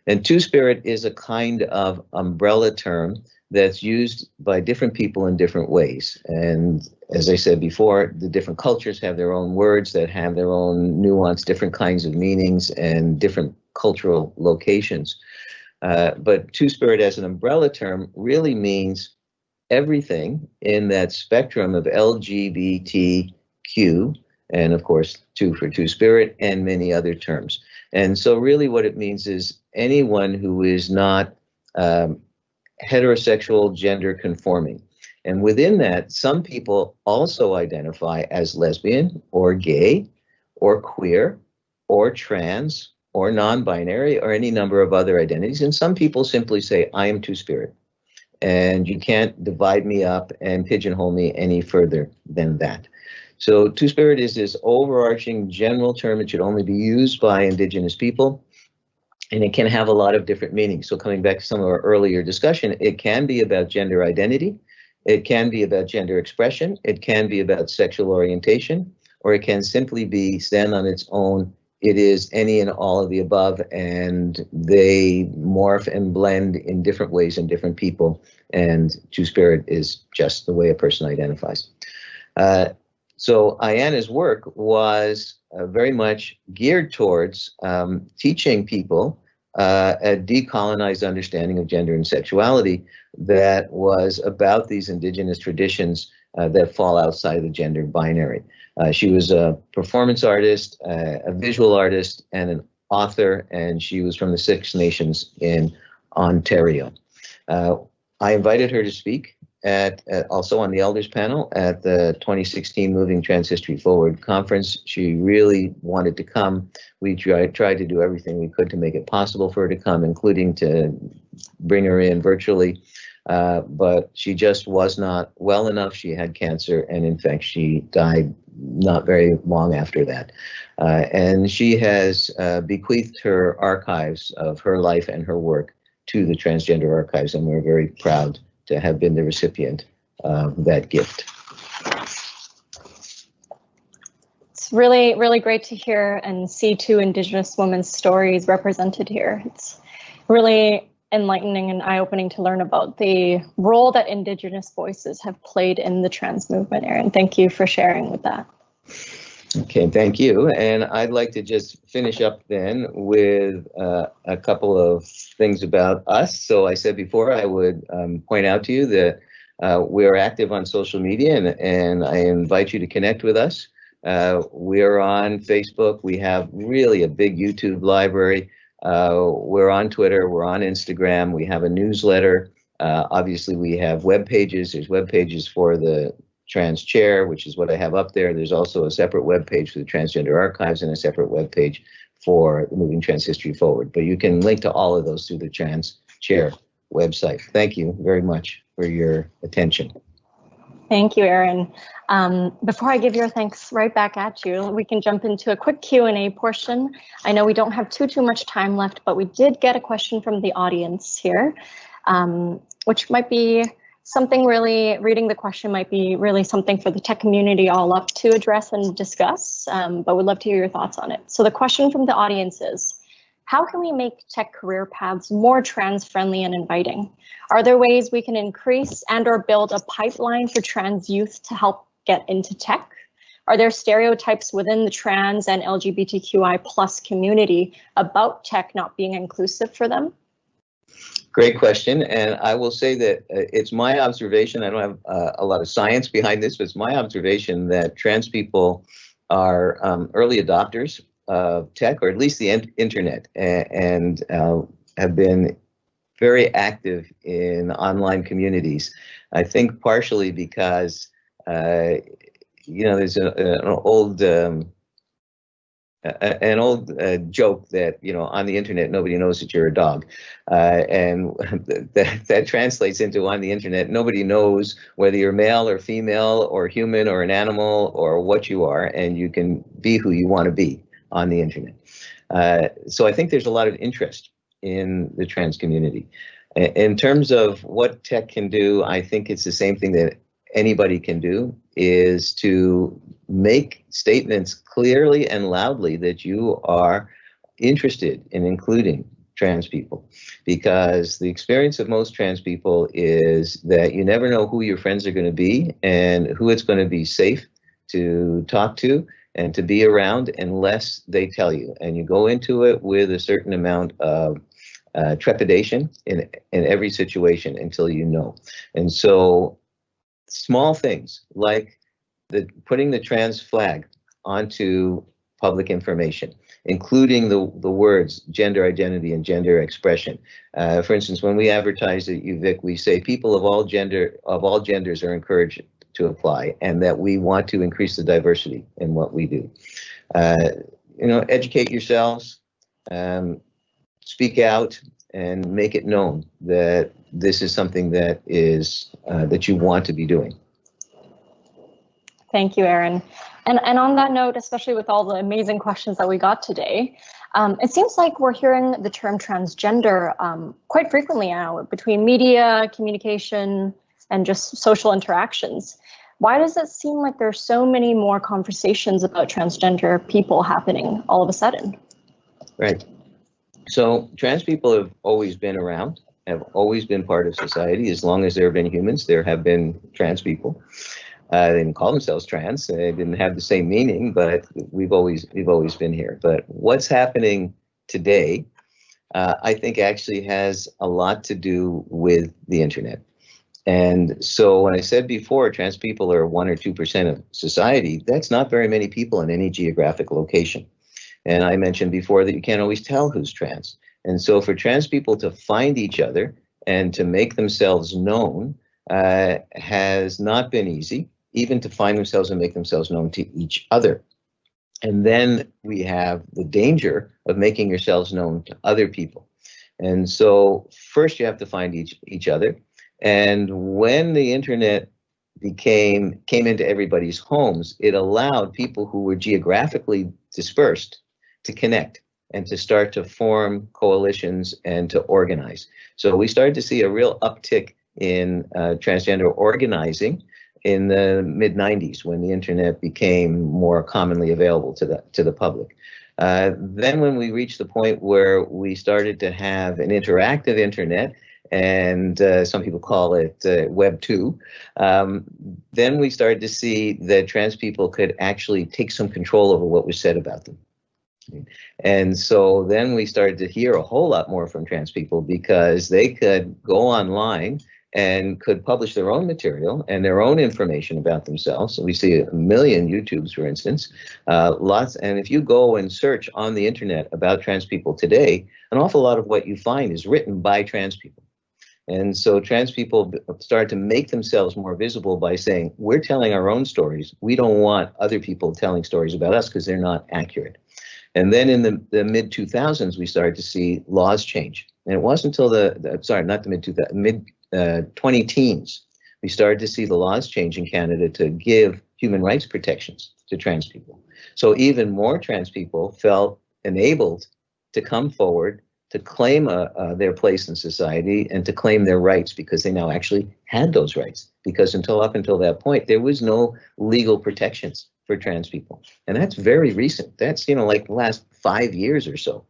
And Two-Spirit is a kind of umbrella term that's used by different people in different ways. And as I said before, the different cultures have their own words that have their own nuance, different kinds of meanings and different cultural locations. But Two-Spirit as an umbrella term really means everything in that spectrum of LGBTQ, and of course, two for Two-Spirit, and many other terms. And so really what it means is anyone who is not heterosexual gender conforming. And within that, some people also identify as lesbian or gay or queer or trans or non-binary or any number of other identities. And some people simply say, I am Two-Spirit. And you can't divide me up and pigeonhole me any further than that. So Two-Spirit is this overarching general term. It should only be used by Indigenous people, and it can have a lot of different meanings. So coming back to some of our earlier discussion, it can be about gender identity, it can be about gender expression, it can be about sexual orientation, or it can simply be stand on its own. It is any and all of the above, and they morph and blend in different ways in different people, and Two-Spirit is just the way a person identifies. So Ayana's work was very much geared towards teaching people a decolonized understanding of gender and sexuality that was about these Indigenous traditions that fall outside the gender binary. She was a performance artist, a visual artist, and an author, and she was from the Six Nations in Ontario. I invited her to speak at also on the Elders panel at the 2016 Moving Transhistory Forward conference. She really wanted to come. We tried to do everything we could to make it possible for her to come, including to bring her in virtually. But she just was not well enough. She had cancer, and in fact, she died not very long after that. And she has bequeathed her archives of her life and her work to the Transgender Archives, and we're very proud to have been the recipient of that gift. It's really, really great to hear and see two Indigenous women's stories represented here. It's really enlightening and eye-opening to learn about the role that Indigenous voices have played in the trans movement, Erin. Thank you for sharing with that. Okay, thank you. And I'd like to just finish up then with a couple of things about us. So I said before I would point out to you that we're active on social media, and I invite you to connect with us. We're on Facebook. We have really a big YouTube library. We're on Twitter. We're on Instagram. We have a newsletter. Obviously, we have web pages. There's web pages for the TransChair, which is what I have up there. There's also a separate web page for the Transgender Archives and a separate web page for the Moving Transhistory Forward. But you can link to all of those through the TransChair website. Thank you very much for your attention. Thank you, Erin. Before I give your thanks right back at you, we can jump into a quick Q&A portion. I know we don't have too much time left, but we did get a question from the audience here, which might be something really, reading the question might be really something for the tech community all up to address and discuss, but we'd love to hear your thoughts on it. So the question from the audience is, how can we make tech career paths more trans friendly and inviting? Are there ways we can increase and or build a pipeline for trans youth to help get into tech? Are there stereotypes within the trans and LGBTQI+ community about tech not being inclusive for them? Great question, and I will say that it's my observation, I don't have a lot of science behind this, but it's my observation that trans people are early adopters of tech, or at least the internet, and have been very active in online communities. I think partially because, there's an old joke that, on the internet, nobody knows that you're a dog. And that translates into, on the internet, nobody knows whether you're male or female or human or an animal or what you are, and you can be who you want to be on the internet. So I think there's a lot of interest in the trans community. In terms of what tech can do, I think it's the same thing that anybody can do, is to make statements clearly and loudly that you are interested in including trans people, because the experience of most trans people is that you never know who your friends are going to be and who it's going to be safe to talk to and to be around unless they tell you. And you go into it with a certain amount of trepidation in every situation until you know. And so small things like putting the trans flag onto public information, including the words gender identity and gender expression. For instance, when we advertise at UVic, we say people of all genders are encouraged to apply, and that we want to increase the diversity in what we do. Educate yourselves, speak out, and make it known that this is something that is that you want to be doing. Thank you, Aaron. And on that note, especially with all the amazing questions that we got today, it seems like we're hearing the term transgender quite frequently now between media, communication, and just social interactions. Why does it seem like there's so many more conversations about transgender people happening all of a sudden? Right. So trans people have always been around, have always been part of society. As long as there have been humans, there have been trans people. They didn't call themselves trans. They didn't have the same meaning, but we've always been here. But what's happening today, I think, actually has a lot to do with the internet. And so when I said before, trans people are 1 or 2% of society, that's not very many people in any geographic location. And I mentioned before that you can't always tell who's trans. And so for trans people to find each other and to make themselves known has not been easy, even to find themselves and make themselves known to each other. And then we have the danger of making yourselves known to other people. And so first you have to find each other. And when the internet came into everybody's homes, it allowed people who were geographically dispersed to connect and to start to form coalitions and to organize. So we started to see a real uptick in transgender organizing in the mid-90s, when the internet became more commonly available to the public. Then when we reached the point where we started to have an interactive internet, and some people call it Web 2, then we started to see that trans people could actually take some control over what was said about them. And so then we started to hear a whole lot more from trans people, because they could go online and could publish their own material and their own information about themselves. So we see 1 million YouTubes, for instance, lots. And if you go and search on the internet about trans people today, an awful lot of what you find is written by trans people. And so trans people started to make themselves more visible by saying, we're telling our own stories. We don't want other people telling stories about us because they're not accurate. And then in the mid-2000s, we started to see laws change. And it wasn't until mid-2010s, we started to see the laws change in Canada to give human rights protections to trans people. So even more trans people felt enabled to come forward, to claim their place in society and to claim their rights, because they now actually had those rights. Because up until that point, there was no legal protections for trans people. And that's very recent. That's, like the last 5 years or so.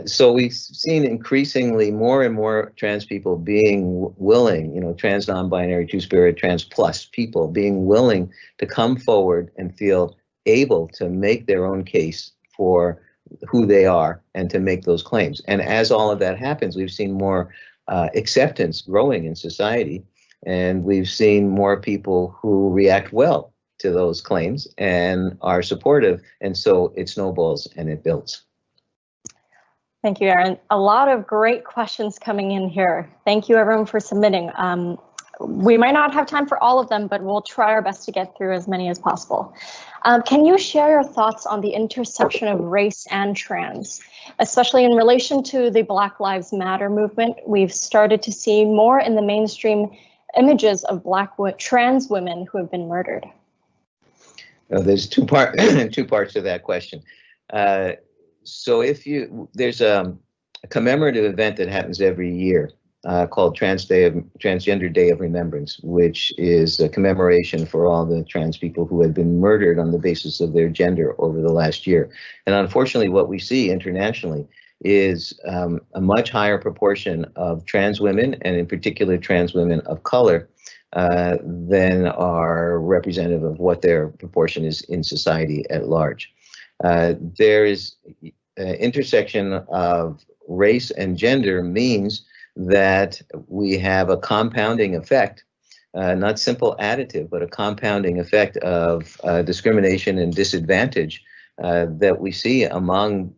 So we've seen increasingly more and more trans people being willing, trans non-binary, two-spirit, trans plus people being willing to come forward and feel able to make their own case for who they are and to make those claims. And as all of that happens, we've seen more acceptance growing in society, and we've seen more people who react well to those claims and are supportive, and so it snowballs and it builds. Thank you, Aaron. A lot of great questions coming in here. Thank you, everyone, for submitting. We might not have time for all of them, but we'll try our best to get through as many as possible. Can you share your thoughts on the intersection of race and trans, especially in relation to the Black Lives Matter movement? We've started to see more in the mainstream images of trans women who have been murdered. There's two parts to that question. So there's a commemorative event that happens every year called Transgender Day of Remembrance, which is a commemoration for all the trans people who had been murdered on the basis of their gender over the last year. And unfortunately, what we see internationally is a much higher proportion of trans women, and in particular trans women of color, than are representative of what their proportion is in society at large. There is intersection of race and gender means that we have a compounding effect, not simple additive, but a compounding effect of discrimination and disadvantage that we see among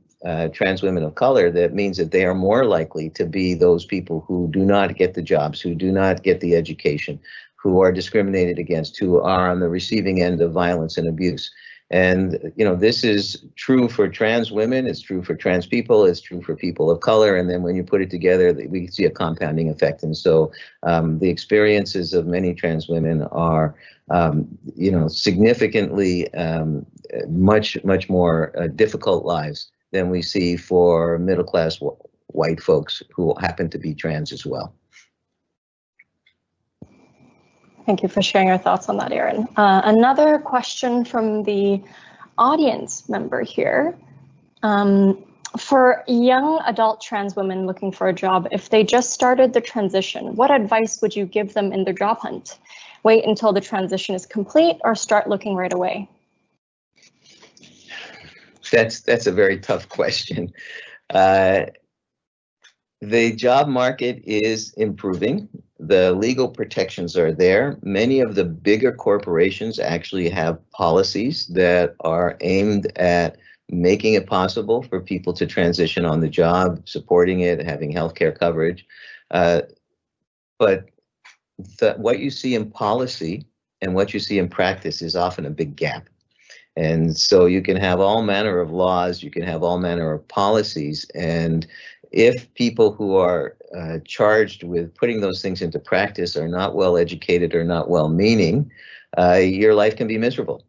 trans women of color. That means that they are more likely to be those people who do not get the jobs, who do not get the education, who are discriminated against, who are on the receiving end of violence and abuse. And, you know, this is true for trans women, it's true for trans people, it's true for people of color. And then when you put it together, we see a compounding effect. And so the experiences of many trans women are, you know, significantly much more difficult lives than we see for middle-class white folks who happen to be trans as well. Thank you for sharing your thoughts on that, Aaron. Another question from the audience member here. For young adult trans women looking for a job, if they just started the transition, what advice would you give them in their job hunt? Wait until the transition is complete or start looking right away? That's a very tough question. The job market is improving. The legal protections are there. Many of the bigger corporations actually have policies that are aimed at making it possible for people to transition on the job, supporting it, having healthcare coverage. But what you see in policy and what you see in practice is often a big gap. And so you can have all manner of laws, you can have all manner of policies, and if people who are charged with putting those things into practice are not well educated or not well meaning, your life can be miserable.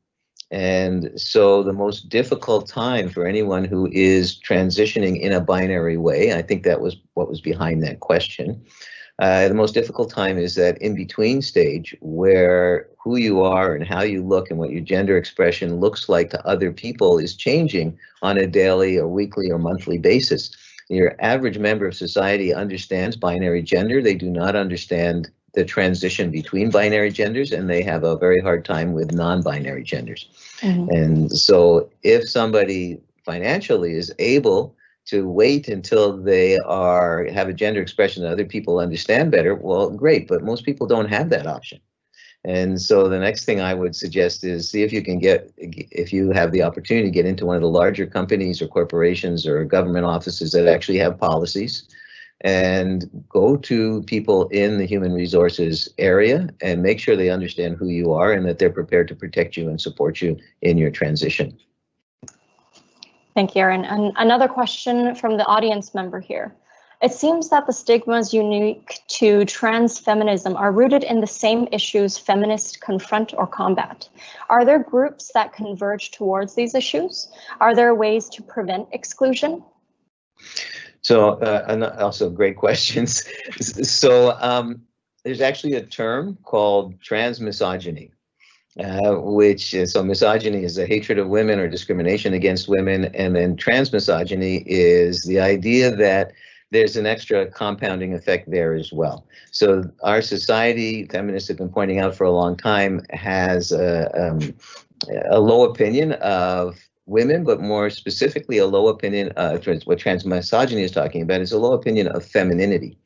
And so the most difficult time for anyone who is transitioning in a binary way, I think that was what was behind that question. The most difficult time is that in-between stage where who you are and how you look and what your gender expression looks like to other people is changing on a daily or weekly or monthly basis. Your average member of society understands binary gender. They do not understand the transition between binary genders, and they have a very hard time with non-binary genders. Mm-hmm. And so if somebody financially is able to wait until they have a gender expression that other people understand better, well, great, but most people don't have that option. And so the next thing I would suggest is see if you can if you have the opportunity to get into one of the larger companies or corporations or government offices that actually have policies, and go to people in the human resources area and make sure they understand who you are and that they're prepared to protect you and support you in your transition. Thank you, Aaron. And another question from the audience member here. It seems that the stigmas unique to trans feminism are rooted in the same issues feminists confront or combat. Are there groups that converge towards these issues? Are there ways to prevent exclusion? So, and also great questions. So there's actually a term called transmisogyny. So misogyny is a hatred of women or discrimination against women, and then transmisogyny is the idea that there's an extra compounding effect there as well. So our society, feminists have been pointing out for a long time, has a low opinion of women, but more specifically a low opinion, what transmisogyny is talking about is a low opinion of femininity.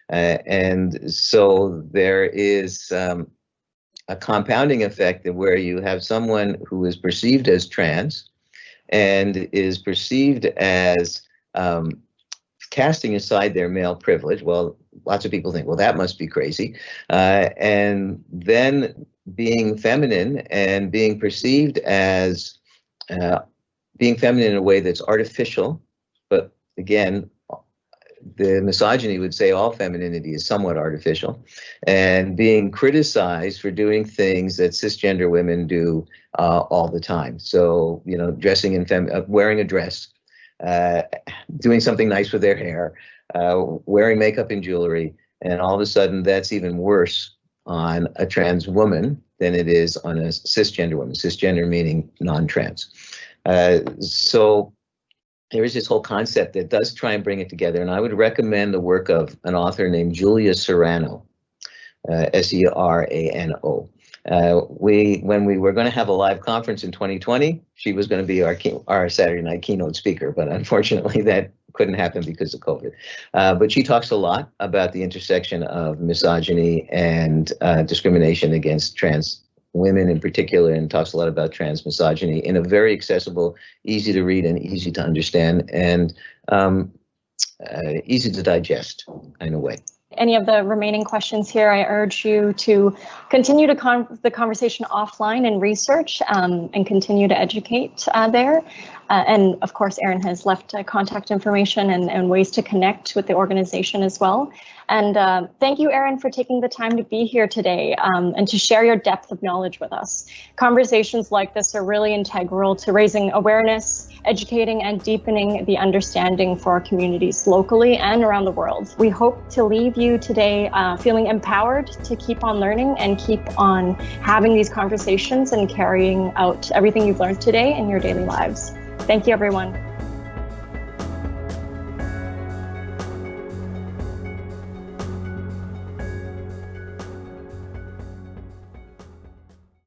And so there is a compounding effect where you have someone who is perceived as trans and is perceived as casting aside their male privilege. Well, lots of people think, well, that must be crazy. And then being feminine and being perceived as being feminine in a way that's artificial. But again, the misogyny would say all femininity is somewhat artificial, and being criticized for doing things that cisgender women do all the time. So, you know, dressing in wearing a dress, doing something nice with their hair, wearing makeup and jewelry, and all of a sudden that's even worse on a trans woman than it is on a cisgender woman. Cisgender meaning non-trans. So there is this whole concept that does try and bring it together, and I would recommend the work of an author named Julia Serrano, Serano. When we were going to have a live conference in 2020, she was going to be our Saturday night keynote speaker, but unfortunately that couldn't happen because of COVID. But she talks a lot about the intersection of misogyny and discrimination against trans women in particular, and talks a lot about trans misogyny in a very accessible, easy to read and easy to understand, and easy to digest in a way. Any of the remaining questions here, I urge you to continue the conversation offline and research and continue to educate there. And of course, Erin has left contact information and ways to connect with the organization as well. And thank you, Erin, for taking the time to be here today and to share your depth of knowledge with us. Conversations like this are really integral to raising awareness, educating and deepening the understanding for our communities locally and around the world. We hope to leave you today feeling empowered to keep on learning and keep on having these conversations and carrying out everything you've learned today in your daily lives. Thank you, everyone.